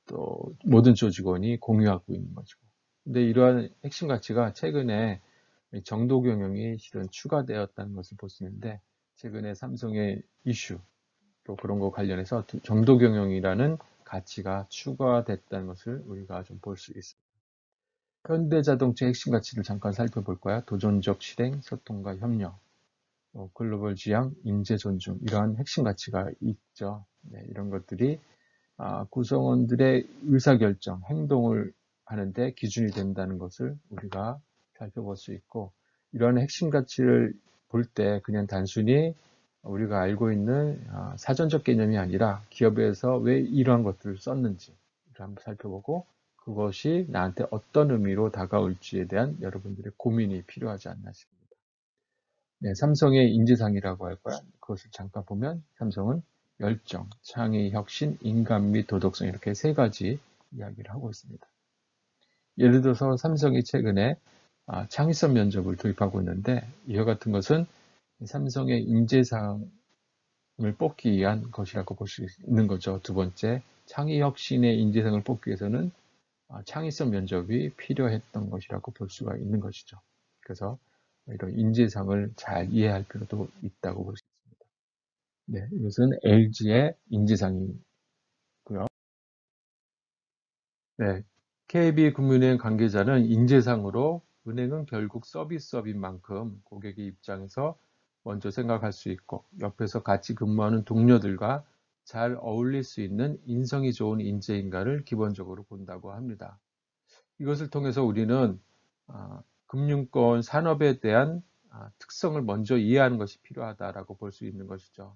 또 모든 조직원이 공유하고 있는 것이고. 근데 이러한 핵심 가치가 최근에 정도 경영이 실은 추가되었다는 것을 볼 수 있는데 최근에 삼성의 이슈 또 그런 거 관련해서 정도 경영이라는 가치가 추가됐다는 것을 우리가 좀 볼 수 있습니다. 현대자동차의 핵심 가치를 잠깐 살펴볼까요? 도전적 실행, 소통과 협력, 글로벌 지향, 인재 존중 이러한 핵심 가치가 있죠. 네, 이런 것들이 구성원들의 의사결정, 행동을 하는데 기준이 된다는 것을 우리가 살펴볼 수 있고 이러한 핵심 가치를 볼 때 그냥 단순히 우리가 알고 있는 사전적 개념이 아니라 기업에서 왜 이러한 것들을 썼는지를 한번 살펴보고 그것이 나한테 어떤 의미로 다가올지에 대한 여러분들의 고민이 필요하지 않나 싶습니다. 네, 삼성의 인지상이라고 할까요? 그것을 잠깐 보면 삼성은 열정, 창의, 혁신, 인간 및 도덕성 이렇게 3가지 이야기를 하고 있습니다. 예를 들어서 삼성이 최근에 창의성 면접을 도입하고 있는데 이와 같은 것은 삼성의 인재상을 뽑기 위한 것이라고 볼 수 있는 거죠. 두 번째, 창의 혁신의 인재상을 뽑기 위해서는 창의성 면접이 필요했던 것이라고 볼 수가 있는 것이죠. 그래서 이런 인재상을 잘 이해할 필요도 있다고 볼 수 있습니다. 네, 이것은 LG의 인재상이고요. 네, KB금융은행 관계자는 인재상으로 은행은 결국 서비스업인 만큼 고객의 입장에서 먼저 생각할 수 있고 옆에서 같이 근무하는 동료들과 잘 어울릴 수 있는 인성이 좋은 인재인가를 기본적으로 본다고 합니다. 이것을 통해서 우리는 금융권 산업에 대한 특성을 먼저 이해하는 것이 필요하다라고 볼 수 있는 것이죠.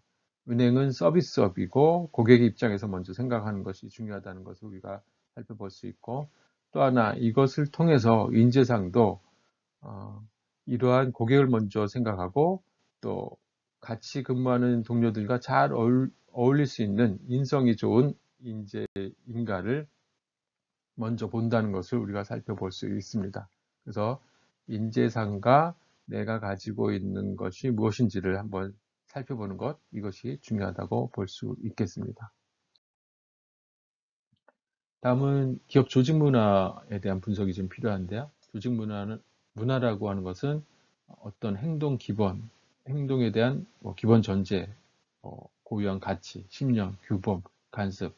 은행은 서비스업이고 고객의 입장에서 먼저 생각하는 것이 중요하다는 것을 우리가 살펴볼 수 있고 또 하나 이것을 통해서 인재상도 이러한 고객을 먼저 생각하고 또 같이 근무하는 동료들과 잘 어울릴 수 있는 인성이 좋은 인재인가를 먼저 본다는 것을 우리가 살펴볼 수 있습니다. 그래서 인재상과 내가 가지고 있는 것이 무엇인지를 한번 살펴보는 것, 이것이 중요하다고 볼 수 있겠습니다. 다음은 기업 조직 문화에 대한 분석이 좀 필요한데요. 조직 문화라고 하는 것은 어떤 행동 기본, 행동에 대한 기본 전제, 고유한 가치, 신념, 규범, 간섭,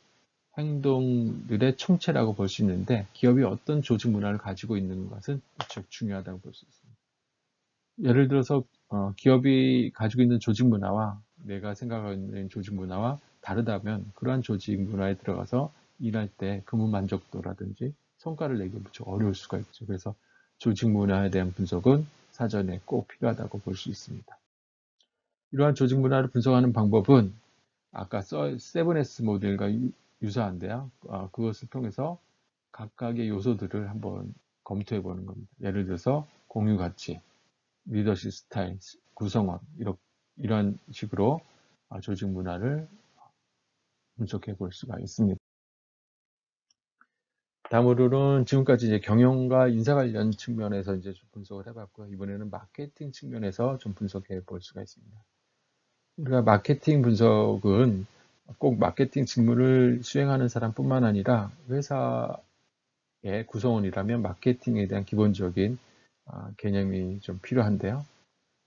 행동들의 총체라고 볼 수 있는데, 기업이 어떤 조직 문화를 가지고 있는 것은 무척 중요하다고 볼 수 있습니다. 예를 들어서 기업이 가지고 있는 조직 문화와 내가 생각하는 조직 문화와 다르다면 그러한 조직 문화에 들어가서 일할 때 근무 만족도라든지 성과를 내기 무척 어려울 수가 있죠. 그래서 조직 문화에 대한 분석은 사전에 꼭 필요하다고 볼 수 있습니다. 이러한 조직 문화를 분석하는 방법은 아까 7S 모델과 유사한데요. 그것을 통해서 각각의 요소들을 한번 검토해 보는 겁니다. 예를 들어서 공유 가치, 리더십 스타일, 구성원, 이런 식으로 조직 문화를 분석해 볼 수가 있습니다. 다음으로는 지금까지 이제 경영과 인사 관련 측면에서 이제 좀 분석을 해봤고요. 이번에는 마케팅 측면에서 좀 분석해 볼 수가 있습니다. 우리가 마케팅 분석은 꼭 마케팅 직무를 수행하는 사람뿐만 아니라 회사의 구성원이라면 마케팅에 대한 기본적인 개념이 좀 필요한데요.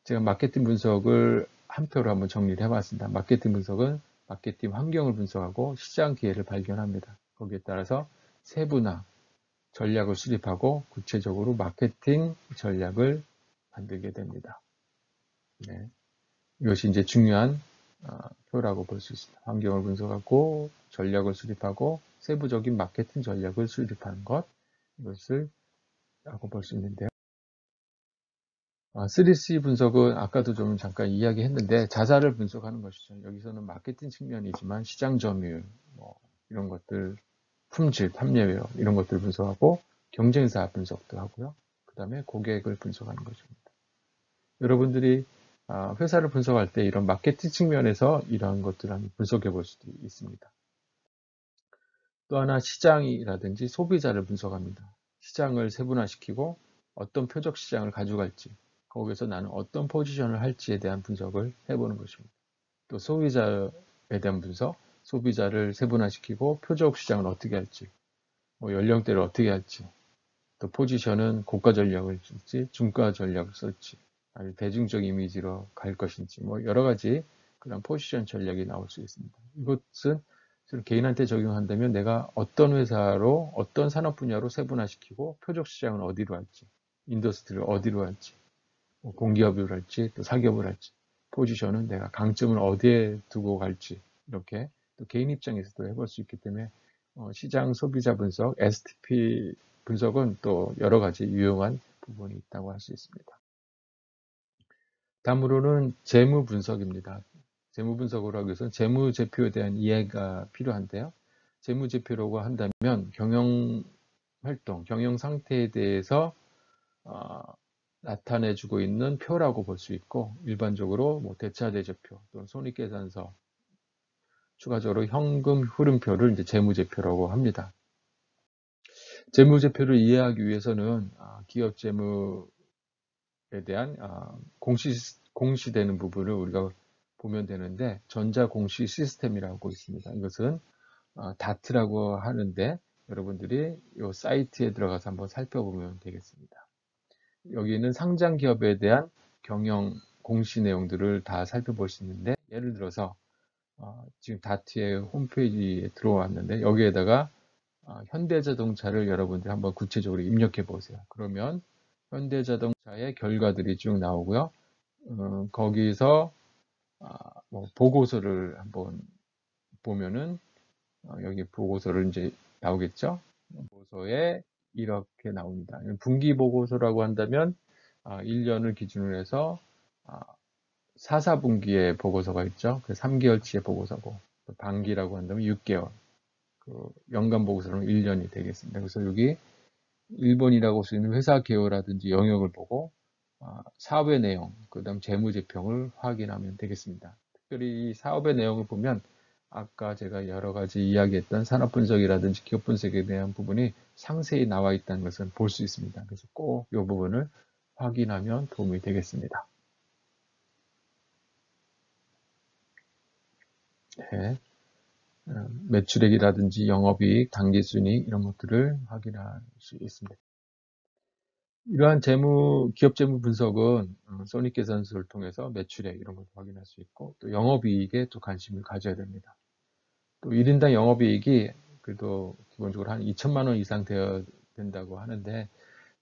제가 마케팅 분석을 한 표로 한번 정리를 해봤습니다. 마케팅 분석은 마케팅 환경을 분석하고 시장 기회를 발견합니다. 거기에 따라서 세분화, 전략을 수립하고 구체적으로 마케팅 전략을 만들게 됩니다. 네. 이것이 이제 중요한 표라고 볼 수 있습니다. 환경을 분석하고 전략을 수립하고 세부적인 마케팅 전략을 수립하는 것, 이것을 라고 볼 수 있는데요. 3C 분석은 아까도 좀 잠깐 이야기했는데 자사를 분석하는 것이죠. 여기서는 마케팅 측면이지만 시장 점유율, 이런 것들, 품질, 판매율 이런 것들을 분석하고 경쟁사 분석도 하고요. 그 다음에 고객을 분석하는 것입니다. 여러분들이 회사를 분석할 때 이런 마케팅 측면에서 이러한 것들을 한번 분석해 볼 수도 있습니다. 또 하나 시장이라든지 소비자를 분석합니다. 시장을 세분화시키고 어떤 표적 시장을 가져갈지, 거기서 나는 어떤 포지션을 할지에 대한 분석을 해보는 것입니다. 또 소비자에 대한 분석, 소비자를 세분화시키고 표적 시장을 어떻게 할지, 연령대를 어떻게 할지, 또 포지션은 고가 전략을 쓸지, 중가 전략을 쓸지, 아니면 대중적 이미지로 갈 것인지, 여러 가지 그런 포지션 전략이 나올 수 있습니다. 이것은 개인한테 적용한다면 내가 어떤 회사로, 어떤 산업 분야로 세분화시키고 표적 시장은 어디로 할지, 인더스트리를 어디로 할지, 공기업을 할지, 또 사기업을 할지, 포지션은 내가 강점을 어디에 두고 갈지, 이렇게 또 개인 입장에서도 해볼 수 있기 때문에 시장 소비자 분석, STP 분석은 또 여러 가지 유용한 부분이 있다고 할 수 있습니다. 다음으로는 재무 분석입니다. 재무 분석을 하기 위해서는 재무제표에 대한 이해가 필요한데요. 재무제표라고 한다면 경영 활동, 경영 상태에 대해서 나타내주고 있는 표라고 볼 수 있고, 일반적으로 대차대조표 또는 손익계산서, 추가적으로 현금 흐름표를 이제 재무제표라고 합니다. 재무제표를 이해하기 위해서는 기업 재무에 대한 공시되는 부분을 우리가 보면 되는데, 전자공시 시스템이라고 있습니다. 이것은 다트라고 하는데 여러분들이 이 사이트에 들어가서 한번 살펴보면 되겠습니다. 여기는 상장 기업에 대한 경영 공시 내용들을 다 살펴볼 수 있는데, 예를 들어서 지금 다트의 홈페이지에 들어왔는데 여기에다가 현대자동차를 여러분들이 한번 구체적으로 입력해 보세요. 그러면 현대자동차의 결과들이 쭉 나오고요. 거기서 보고서를 한번 보면은 여기 보고서를 이제 나오겠죠. 보고서에 이렇게 나옵니다. 분기 보고서라고 한다면 1년을 기준으로 해서 4, 4분기의 보고서가 있죠. 그 3개월치의 보고서고, 반기라고 한다면 6개월, 그 연간 보고서는 1년이 되겠습니다. 그래서 여기 1번이라고 할 수 있는 회사 개요라든지 영역을 보고 사업의 내용, 그 다음 재무제표를 확인하면 되겠습니다. 특별히 이 사업의 내용을 보면 아까 제가 여러 가지 이야기했던 산업 분석이라든지 기업 분석에 대한 부분이 상세히 나와 있다는 것을 볼 수 있습니다. 그래서 꼭 이 부분을 확인하면 도움이 되겠습니다. 네. 매출액이라든지 영업이익, 당기순이 이런 것들을 확인할 수 있습니다. 이러한 기업 재무 분석은 손익계산서를 통해서 매출액 이런 것도 확인할 수 있고 또 영업이익에 또 관심을 가져야 됩니다. 또 1인당 영업이익이 그래도 기본적으로 한 2천만 원 이상 되어야 된다고 하는데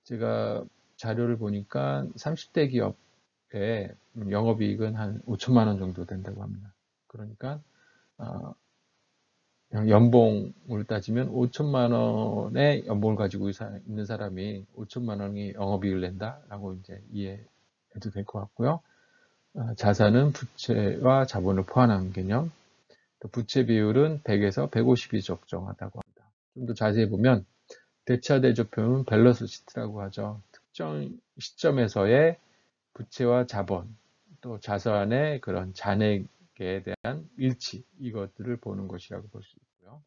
제가 자료를 보니까 30대 기업의 영업이익은 한 5천만 원 정도 된다고 합니다. 그러니까 연봉을 따지면 5천만 원의 연봉을 가지고 있는 사람이 5천만 원이 영업이익을 낸다라고 이제 이해해도 될 것 같고요. 자산은 부채와 자본을 포함한 개념. 또 부채 비율은 100에서 150이 적정하다고 합니다. 좀 더 자세히 보면 대차대조표는 밸런스 시트라고 하죠. 특정 시점에서의 부채와 자본, 또 자산의 그런 잔액에 대한 일치, 이것들을 보는 것이라고 볼 수 있고요.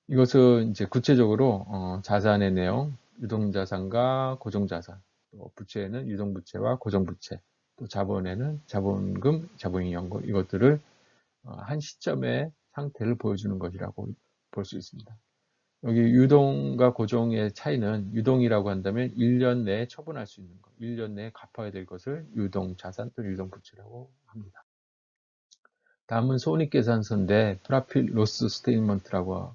이것은 이제 구체적으로 자산의 내용, 유동자산과 고정자산, 또 부채에는 유동부채와 고정부채, 또 자본에는 자본금, 자본이연금 이것들을 한 시점의 상태를 보여주는 것이라고 볼 수 있습니다. 여기 유동과 고정의 차이는 유동이라고 한다면 1년 내에 처분할 수 있는 것, 1년 내에 갚아야 될 것을 유동자산 또는 유동부채라고 합니다. 다음은 손익계산서인데 프라핏 로스 스테이트먼트라고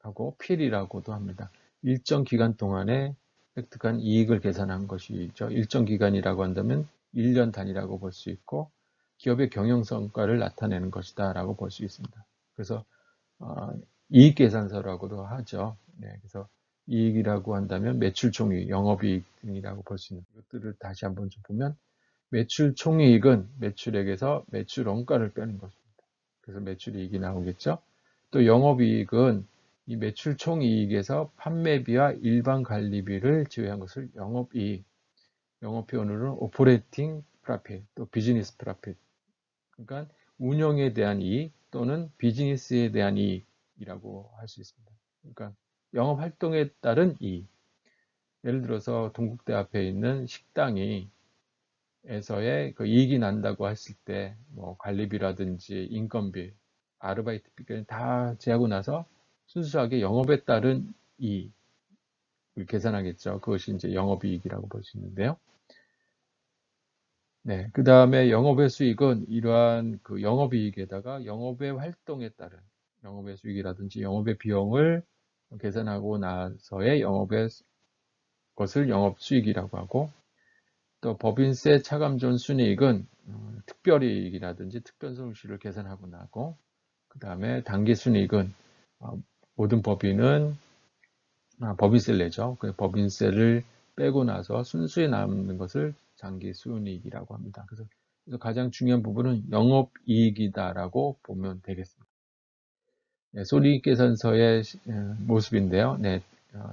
하고 필이라고도 합니다. 일정 기간 동안에 획득한 이익을 계산한 것이죠. 일정 기간이라고 한다면 1년 단위라고 볼 수 있고 기업의 경영 성과를 나타내는 것이다 라고 볼 수 있습니다. 그래서 이익계산서라고도 하죠. 네, 그래서 이익이라고 한다면 매출 총이익, 영업이익 등이라고 볼 수 있는 것들을 다시 한번 좀 보면 매출 총이익은 매출액에서 매출 원가를 빼는 것입니다. 그래서 매출이익이 나오겠죠. 또 영업이익은 이 매출 총이익에서 판매비와 일반 관리비를 제외한 것을 영업이익, 영어 표현으로는 오퍼레이팅 프라핏, 또 비즈니스 프라핏, 그러니까 운영에 대한 이익 또는 비즈니스에 대한 이익이라고 할 수 있습니다. 그러니까 영업 활동에 따른 이익. 예를 들어서 동국대 앞에 있는 식당이 에서의 그 이익이 난다고 했을 때 뭐 관리비라든지 인건비, 아르바이트비까지 다 제하고 나서 순수하게 영업에 따른 이익을 계산하겠죠. 그것이 이제 영업이익이라고 볼 수 있는데요. 네, 그 다음에 영업의 수익은 이러한 그 영업이익에다가 영업의 활동에 따른 영업의 수익이라든지 영업의 비용을 계산하고 나서의 영업의 것을 영업수익이라고 하고 또 법인세 차감전 순이익은 특별이익이라든지 특별손실을 계산하고 나고 그 다음에 당기순이익은 모든 법인은 법인세를 내죠. 그 법인세를 빼고 나서 순수에 남는 것을 당기순이익이라고 합니다. 그래서 가장 중요한 부분은 영업이익이다라고 보면 되겠습니다. 네, 손익계산서의 모습인데요. 네,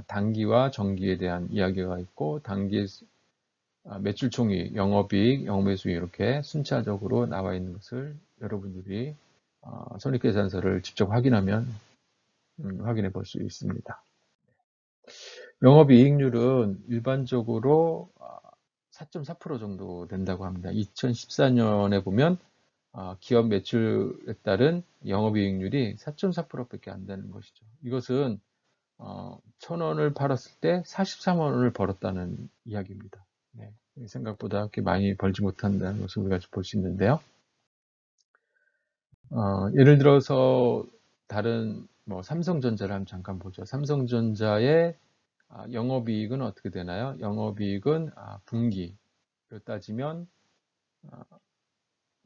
단기와 정기에 대한 이야기가 있고 단기 매출 총이익, 영업이익, 영업매수익 이렇게 순차적으로 나와 있는 것을 여러분들이 손익계산서를 직접 확인하면 확인해 볼 수 있습니다. 영업이익률은 일반적으로 4.4% 정도 된다고 합니다. 2014년에 보면 기업 매출에 따른 영업이익률이 4.4%밖에 안 되는 것이죠. 이것은 1,000원을 팔았을 때 43원을 벌었다는 이야기입니다. 네, 생각보다 그렇게 많이 벌지 못한다는 것을 우리가 볼 수 있는데요. 예를 들어서 다른 뭐 삼성전자를 한번 잠깐 보죠. 삼성전자의 영업이익은 어떻게 되나요? 영업이익은 분기로 따지면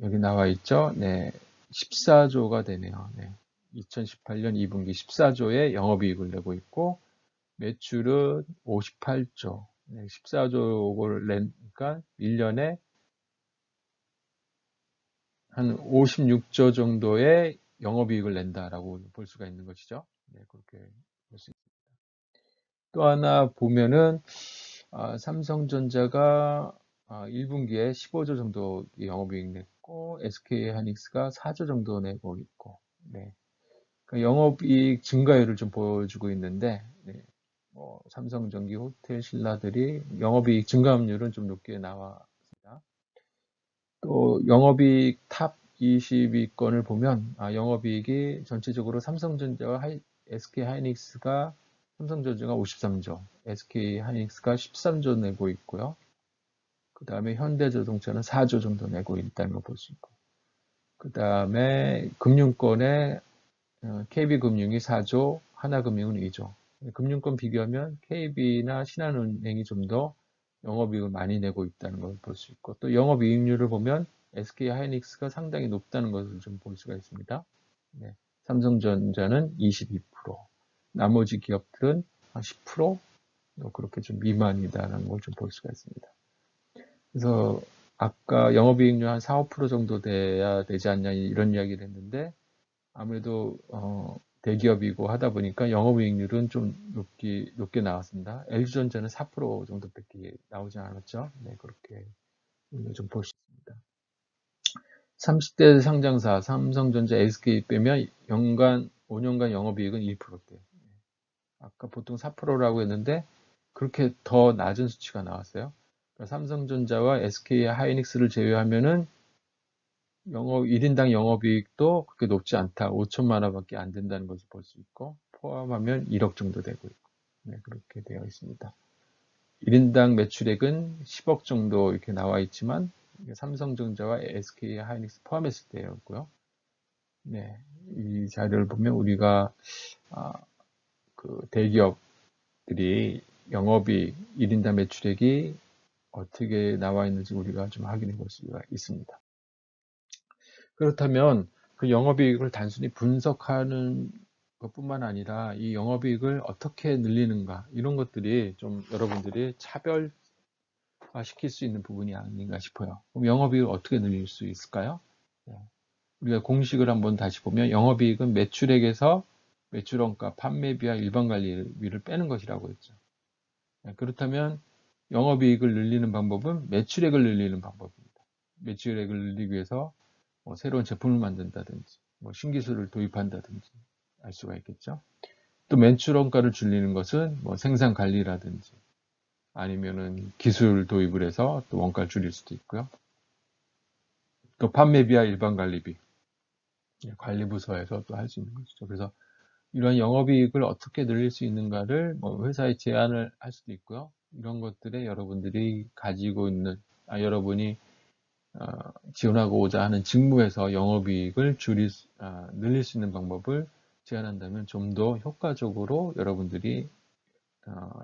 여기 나와 있죠. 네, 14조가 되네요. 네, 2018년 2분기 14조의 영업이익을 내고 있고 매출은 58조, 14조를 내니까 1년에 한 56조 정도의 영업이익을 낸다라고 볼 수가 있는 것이죠. 네, 그렇게 볼 수 있습니다. 또 하나 보면은 삼성전자가 1분기에 15조 정도 영업이익 냈고 SK하이닉스가 4조 정도 내고 있고 네. 그 영업이익 증가율을 좀 보여주고 있는데 네. 삼성전기, 호텔, 신라들이 영업이익 증가율은 좀 높게 나왔습니다. 또 영업이익 탑 22건을 보면 영업이익이 전체적으로 삼성전자와 SK하이닉스가 삼성전자가 53조, SK하이닉스가 13조 내고 있고요. 그 다음에 현대자동차는 4조 정도 내고 있다는 걸 볼 수 있고, 그 다음에 금융권에 KB금융이 4조, 하나금융은 2조. 금융권 비교하면 KB나 신한은행이 좀 더 영업이익을 많이 내고 있다는 걸 볼 수 있고, 또 영업이익률을 보면 SK하이닉스가 상당히 높다는 것을 좀 볼 수가 있습니다. 네, 삼성전자는 22%, 나머지 기업들은 한 10%, 그렇게 좀 미만이다라는 걸 좀 볼 수가 있습니다. 그래서 아까 영업이익률 한 4, 5% 정도 돼야 되지 않냐 이런 이야기를 했는데, 아무래도 대기업이고 하다 보니까 영업이익률은 좀 높게 나왔습니다. LG전자는 4% 정도밖에 나오지 않았죠. 네, 그렇게 좀 볼 수 있습니다. 30대 상장사 삼성전자, SK 빼면 5년간 영업이익은 1%대예요. 아까 보통 4%라고 했는데 그렇게 더 낮은 수치가 나왔어요. 그러니까 삼성전자와 SK 하이닉스를 제외하면은 1인당 영업이익도 그렇게 높지 않다. 5천만 원밖에 안 된다는 것을 볼 수 있고, 포함하면 1억 정도 되고 있고, 네, 그렇게 되어 있습니다. 1인당 매출액은 10억 정도 이렇게 나와 있지만, 삼성전자와 SK 하이닉스 포함했을 때였고요. 네, 이 자료를 보면 우리가 그 대기업들이 영업이익 1인당 매출액이 어떻게 나와 있는지 우리가 좀 확인해 볼 수가 있습니다. 그렇다면 그 영업이익을 단순히 분석하는 것뿐만 아니라 이 영업이익을 어떻게 늘리는가 이런 것들이 좀 여러분들이 차별화시킬 수 있는 부분이 아닌가 싶어요. 그럼 영업이익을 어떻게 늘릴 수 있을까요? 네. 우리가 공식을 한번 다시 보면 영업이익은 매출액에서 매출원가, 판매비와 일반관리비를 빼는 것이라고 했죠. 네. 그렇다면 영업이익을 늘리는 방법은 매출액을 늘리는 방법입니다. 매출액을 늘리기 위해서 새로운 제품을 만든다든지, 신기술을 도입한다든지 알 수가 있겠죠. 또 매출원가를 줄이는 것은 생산 관리라든지 아니면은 기술 도입을 해서 또 원가를 줄일 수도 있고요. 또 판매비와 일반 관리비, 관리부서에서 또 할 수 있는 것이죠. 그래서 이런 영업이익을 어떻게 늘릴 수 있는가를 회사에 제안을 할 수도 있고요. 이런 것들에 여러분들이 가지고 있는, 여러분이 지원하고자 하는 직무에서 영업이익을 늘릴 수 있는 방법을 제안한다면 좀 더 효과적으로 여러분들이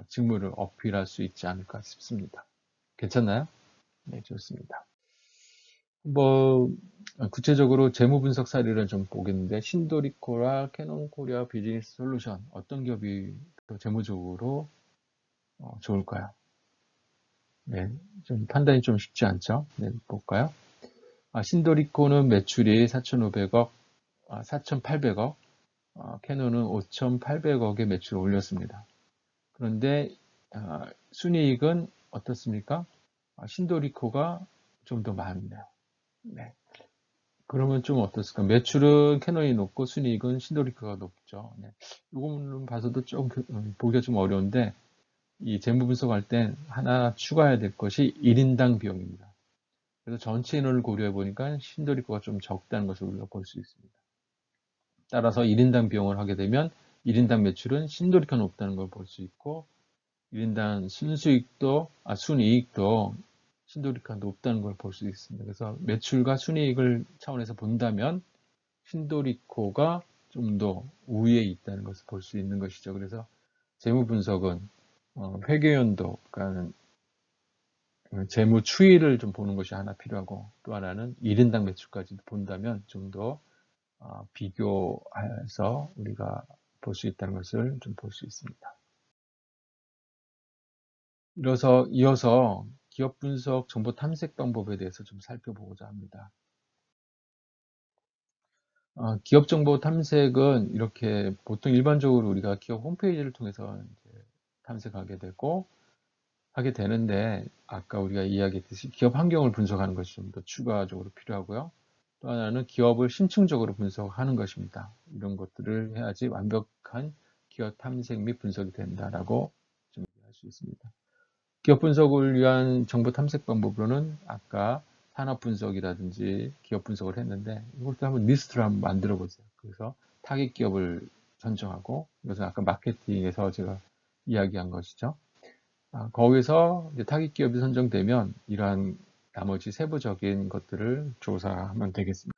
직무를 어필할 수 있지 않을까 싶습니다. 괜찮나요? 네, 좋습니다. 구체적으로 재무 분석 사례를 좀 보겠는데, 신도리코와 캐논코리아 비즈니스 솔루션 어떤 기업이 더 재무적으로 좋을까요? 네, 좀 판단이 좀 쉽지 않죠? 네, 볼까요? 신도리코는 매출이 4,500억, 4,800억, 캐논은 5,800억의 매출을 올렸습니다. 그런데 순이익은 어떻습니까? 신도리코가 좀 더 많네요. 네. 그러면 좀 어떻습니까? 매출은 캐논이 높고 순이익은 신도리코가 높죠. 네. 이거는 봐서도 좀 보기가 좀 어려운데 이 재무 분석할 땐 하나 추가해야 될 것이 1인당 비용입니다. 그래서 전체 인원을 고려해 보니까 신도리코가 좀 적다는 것을 우리가 볼 수 있습니다. 따라서 1인당 비용을 하게 되면 1인당 매출은 신도리코가 높다는 걸 볼 수 있고 1인당 순이익도 신도리코가 높다는 걸 볼 수 있습니다. 그래서 매출과 순이익을 차원에서 본다면 신도리코가 좀 더 우위에 있다는 것을 볼 수 있는 것이죠. 그래서 재무 분석은 회계연도, 그러니까 재무 추이를 좀 보는 것이 하나 필요하고 또 하나는 1인당 매출까지 본다면 좀 더 비교해서 우리가 볼 수 있다는 것을 좀 볼 수 있습니다. 이어서 기업 분석 정보 탐색 방법에 대해서 좀 살펴보고자 합니다. 기업 정보 탐색은 이렇게 보통 일반적으로 우리가 기업 홈페이지를 통해서 이제 탐색하게 하게 되는데 아까 우리가 이야기했듯이 기업 환경을 분석하는 것이 좀 더 추가적으로 필요하고요. 또 하나는 기업을 심층적으로 분석하는 것입니다. 이런 것들을 해야지 완벽한 기업 탐색 및 분석이 된다라고 좀 할 수 있습니다. 기업 분석을 위한 정보 탐색 방법으로는 아까 산업 분석이라든지 기업 분석을 했는데 이것도 한번 리스트를 한번 만들어 보세요. 그래서 타깃 기업을 선정하고 이것은 아까 마케팅에서 제가 이야기한 것이죠. 거기서 이제 타깃 기업이 선정되면 이러한 나머지 세부적인 것들을 조사하면 되겠습니다.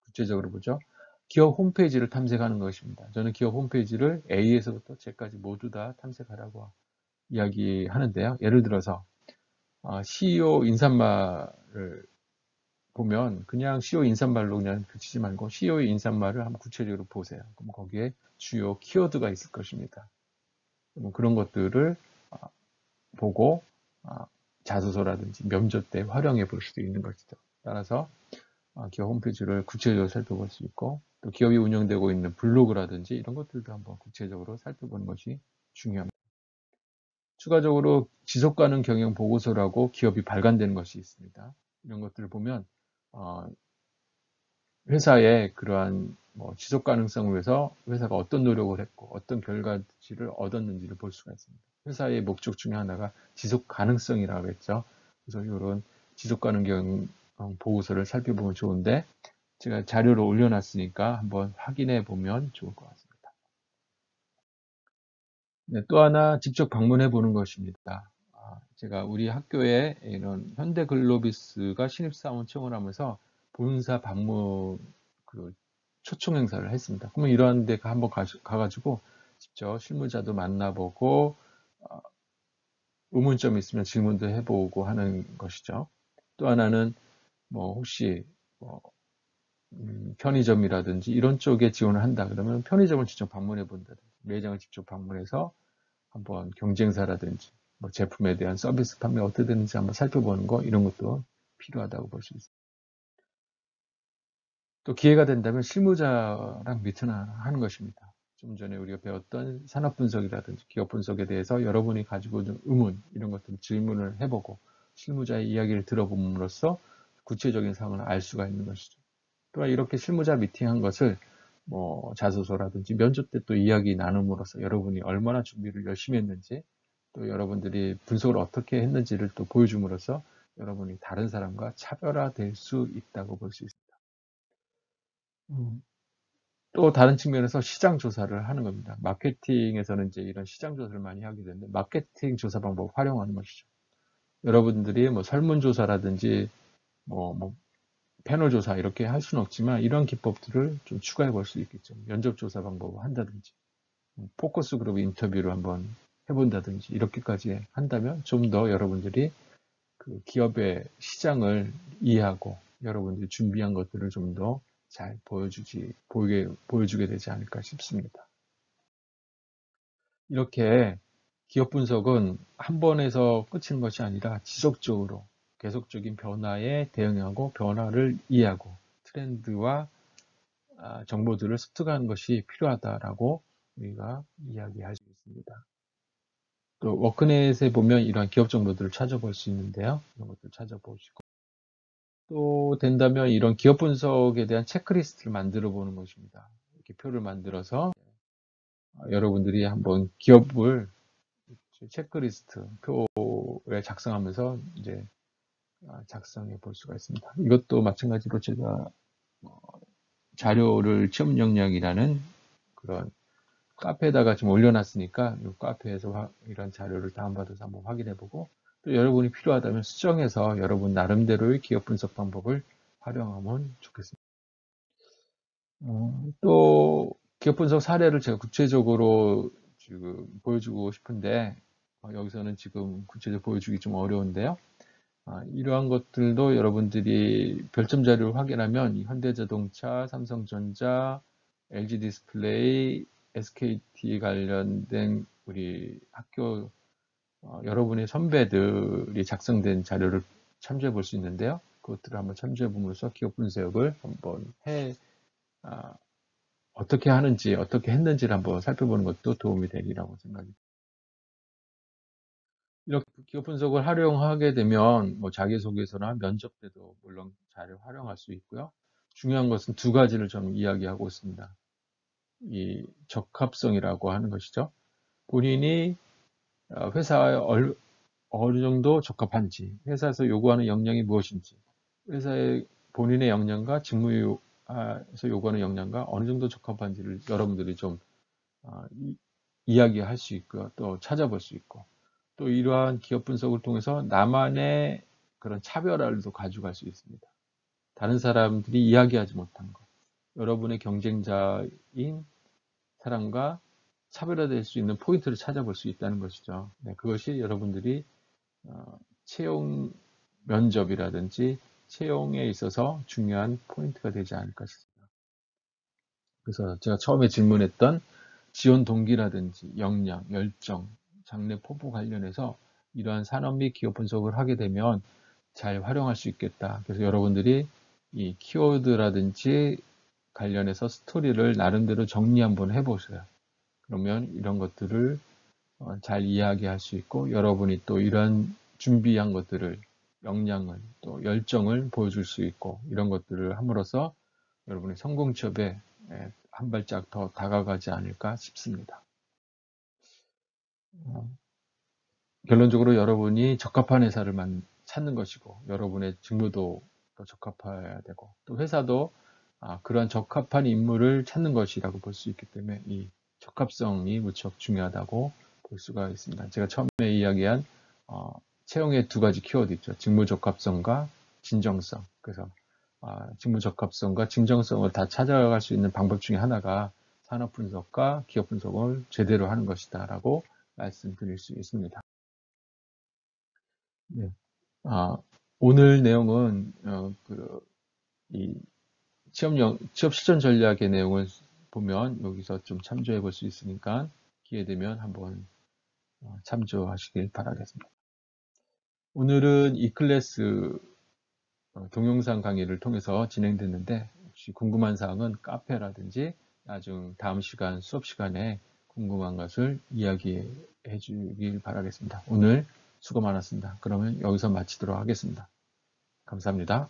구체적으로 보죠. 기업 홈페이지를 탐색하는 것입니다. 저는 기업 홈페이지를 A에서부터 Z까지 모두 다 탐색하라고 이야기하는데요. 예를 들어서 CEO 인사말을 보면 그냥 CEO 인사말로 그냥 그치지 말고 CEO의 인사말을 한번 구체적으로 보세요. 그럼 거기에 주요 키워드가 있을 것입니다. 그런 것들을 보고 자소서라든지 면접 때 활용해 볼 수도 있는 것이죠. 따라서 기업 홈페이지를 구체적으로 살펴볼 수 있고 또 기업이 운영되고 있는 블로그라든지 이런 것들도 한번 구체적으로 살펴보는 것이 중요합니다. 추가적으로 지속가능 경영 보고서라고 기업이 발간되는 것이 있습니다. 이런 것들을 보면 회사의 그러한 지속 가능성을 위해서 회사가 어떤 노력을 했고 어떤 결과치를 얻었는지를 볼 수가 있습니다. 회사의 목적 중에 하나가 지속 가능성이라고 했죠. 그래서 이런 지속 가능 경영 보고서를 살펴보면 좋은데 제가 자료를 올려놨으니까 한번 확인해 보면 좋을 것 같습니다. 네, 또 하나 직접 방문해 보는 것입니다. 제가 우리 학교에 이런 현대글로비스가 신입사원 채용하면서 본사 방문 그 초청 행사를 했습니다. 그러면 이러한 데 한번 가가지고 직접 실무자도 만나보고 의문점이 있으면 질문도 해보고 하는 것이죠. 또 하나는 혹시 편의점이라든지 이런 쪽에 지원을 한다 그러면 편의점을 직접 방문해 본다든지 매장을 직접 방문해서 한번 경쟁사라든지 제품에 대한 서비스 판매 어떻게 되는지 한번 살펴보는 거 이런 것도 필요하다고 볼 수 있습니다. 또 기회가 된다면 실무자랑 미팅을 하는 것입니다. 좀 전에 우리가 배웠던 산업 분석이라든지 기업 분석에 대해서 여러분이 가지고 있는 의문 이런 것들을 질문을 해보고 실무자의 이야기를 들어봄으로써 구체적인 상황을 알 수가 있는 것이죠. 또한 이렇게 실무자 미팅한 것을 자소서라든지 면접 때 또 이야기 나눔으로써 여러분이 얼마나 준비를 열심히 했는지 또 여러분들이 분석을 어떻게 했는지를 또 보여줌으로써 여러분이 다른 사람과 차별화될 수 있다고 볼 수 있습니다. 또 다른 측면에서 시장 조사를 하는 겁니다. 마케팅에서는 이제 이런 시장 조사를 많이 하게 되는데 마케팅 조사 방법을 활용하는 것이죠. 여러분들이 설문조사라든지 패널 조사 이렇게 할 수는 없지만 이런 기법들을 좀 추가해 볼 수 있겠죠. 면접 조사 방법을 한다든지 포커스 그룹 인터뷰를 한번 해본다든지 이렇게까지 한다면 좀 더 여러분들이 그 기업의 시장을 이해하고 여러분들이 준비한 것들을 좀 더 잘 보여주게 되지 않을까 싶습니다. 이렇게 기업 분석은 한 번에서 끝인 것이 아니라 지속적으로 계속적인 변화에 대응하고 변화를 이해하고 트렌드와 정보들을 습득하는 것이 필요하다라고 우리가 이야기할 수 있습니다. 또 워크넷에 보면 이러한 기업 정보들을 찾아볼 수 있는데요. 이런 것들 찾아보시고 또 된다면 이런 기업 분석에 대한 체크리스트를 만들어 보는 것입니다. 이렇게 표를 만들어서 여러분들이 한번 기업을 체크리스트 표에 작성하면서 이제 작성해 볼 수가 있습니다. 이것도 마찬가지로 제가 자료를 취업 역량이라는 그런 카페에다가 지금 올려놨으니까 이 카페에서 이런 자료를 다운받아서 한번 확인해보고 또 여러분이 필요하다면 수정해서 여러분 나름대로의 기업 분석 방법을 활용하면 좋겠습니다. 또 기업 분석 사례를 제가 구체적으로 지금 보여주고 싶은데 여기서는 지금 구체적으로 보여주기 좀 어려운데요. 이러한 것들도 여러분들이 별점 자료를 확인하면 현대자동차, 삼성전자, LG 디스플레이, SKT 관련된 우리 학교 여러분의 선배들이 작성된 자료를 참조해 볼 수 있는데요. 그것들을 한번 참조해 보면서 기업 분석을 한번 어떻게 하는지, 어떻게 했는지를 한번 살펴보는 것도 도움이 되리라고 생각합니다. 이렇게 기업 분석을 활용하게 되면 자기소개서나 면접 때도 물론 잘 활용할 수 있고요. 중요한 것은 두 가지를 좀 이야기하고 있습니다. 이 적합성이라고 하는 것이죠. 본인이 회사에 어느 정도 적합한지, 회사에서 요구하는 역량이 무엇인지, 회사의 본인의 역량과 직무에서 요구하는 역량과 어느 정도 적합한지를 여러분들이 좀 이야기할 수 있고 또 찾아볼 수 있고 또 이러한 기업 분석을 통해서 나만의 그런 차별화를 가져갈 수 있습니다. 다른 사람들이 이야기하지 못한 것. 여러분의 경쟁자인 사람과 차별화될 수 있는 포인트를 찾아볼 수 있다는 것이죠. 네, 그것이 여러분들이 채용 면접이라든지 채용에 있어서 중요한 포인트가 되지 않을까 싶습니다. 그래서 제가 처음에 질문했던 지원 동기라든지 역량, 열정, 장래 포부 관련해서 이러한 산업 및 기업 분석을 하게 되면 잘 활용할 수 있겠다. 그래서 여러분들이 이 키워드라든지 관련해서 스토리를 나름대로 정리 한번 해보세요. 그러면 이런 것들을 잘 이야기할 수 있고 여러분이 또 이런 준비한 것들을 역량을 또 열정을 보여줄 수 있고 이런 것들을 함으로써 여러분의 성공 취업에 한 발짝 더 다가가지 않을까 싶습니다. 결론적으로 여러분이 적합한 회사를 찾는 것이고 여러분의 직무도 더 적합해야 되고 또 회사도 그러한 적합한 인물을 찾는 것이라고 볼 수 있기 때문에 이 적합성이 무척 중요하다고 볼 수가 있습니다. 제가 처음에 이야기한 채용의 두 가지 키워드 있죠. 직무 적합성과 진정성. 그래서 직무 적합성과 진정성을 다 찾아갈 수 있는 방법 중에 하나가 산업 분석과 기업 분석을 제대로 하는 것이다라고 말씀드릴 수 있습니다. 네. 오늘 내용은 이 취업 실전 전략의 내용을 보면 여기서 좀 참조해 볼 수 있으니까 기회 되면 한번 참조하시길 바라겠습니다. 오늘은 이클래스 동영상 강의를 통해서 진행됐는데 혹시 궁금한 사항은 카페라든지 나중 다음 시간 수업 시간에 궁금한 것을 이야기해 주길 바라겠습니다. 오늘 수고 많았습니다. 그러면 여기서 마치도록 하겠습니다. 감사합니다.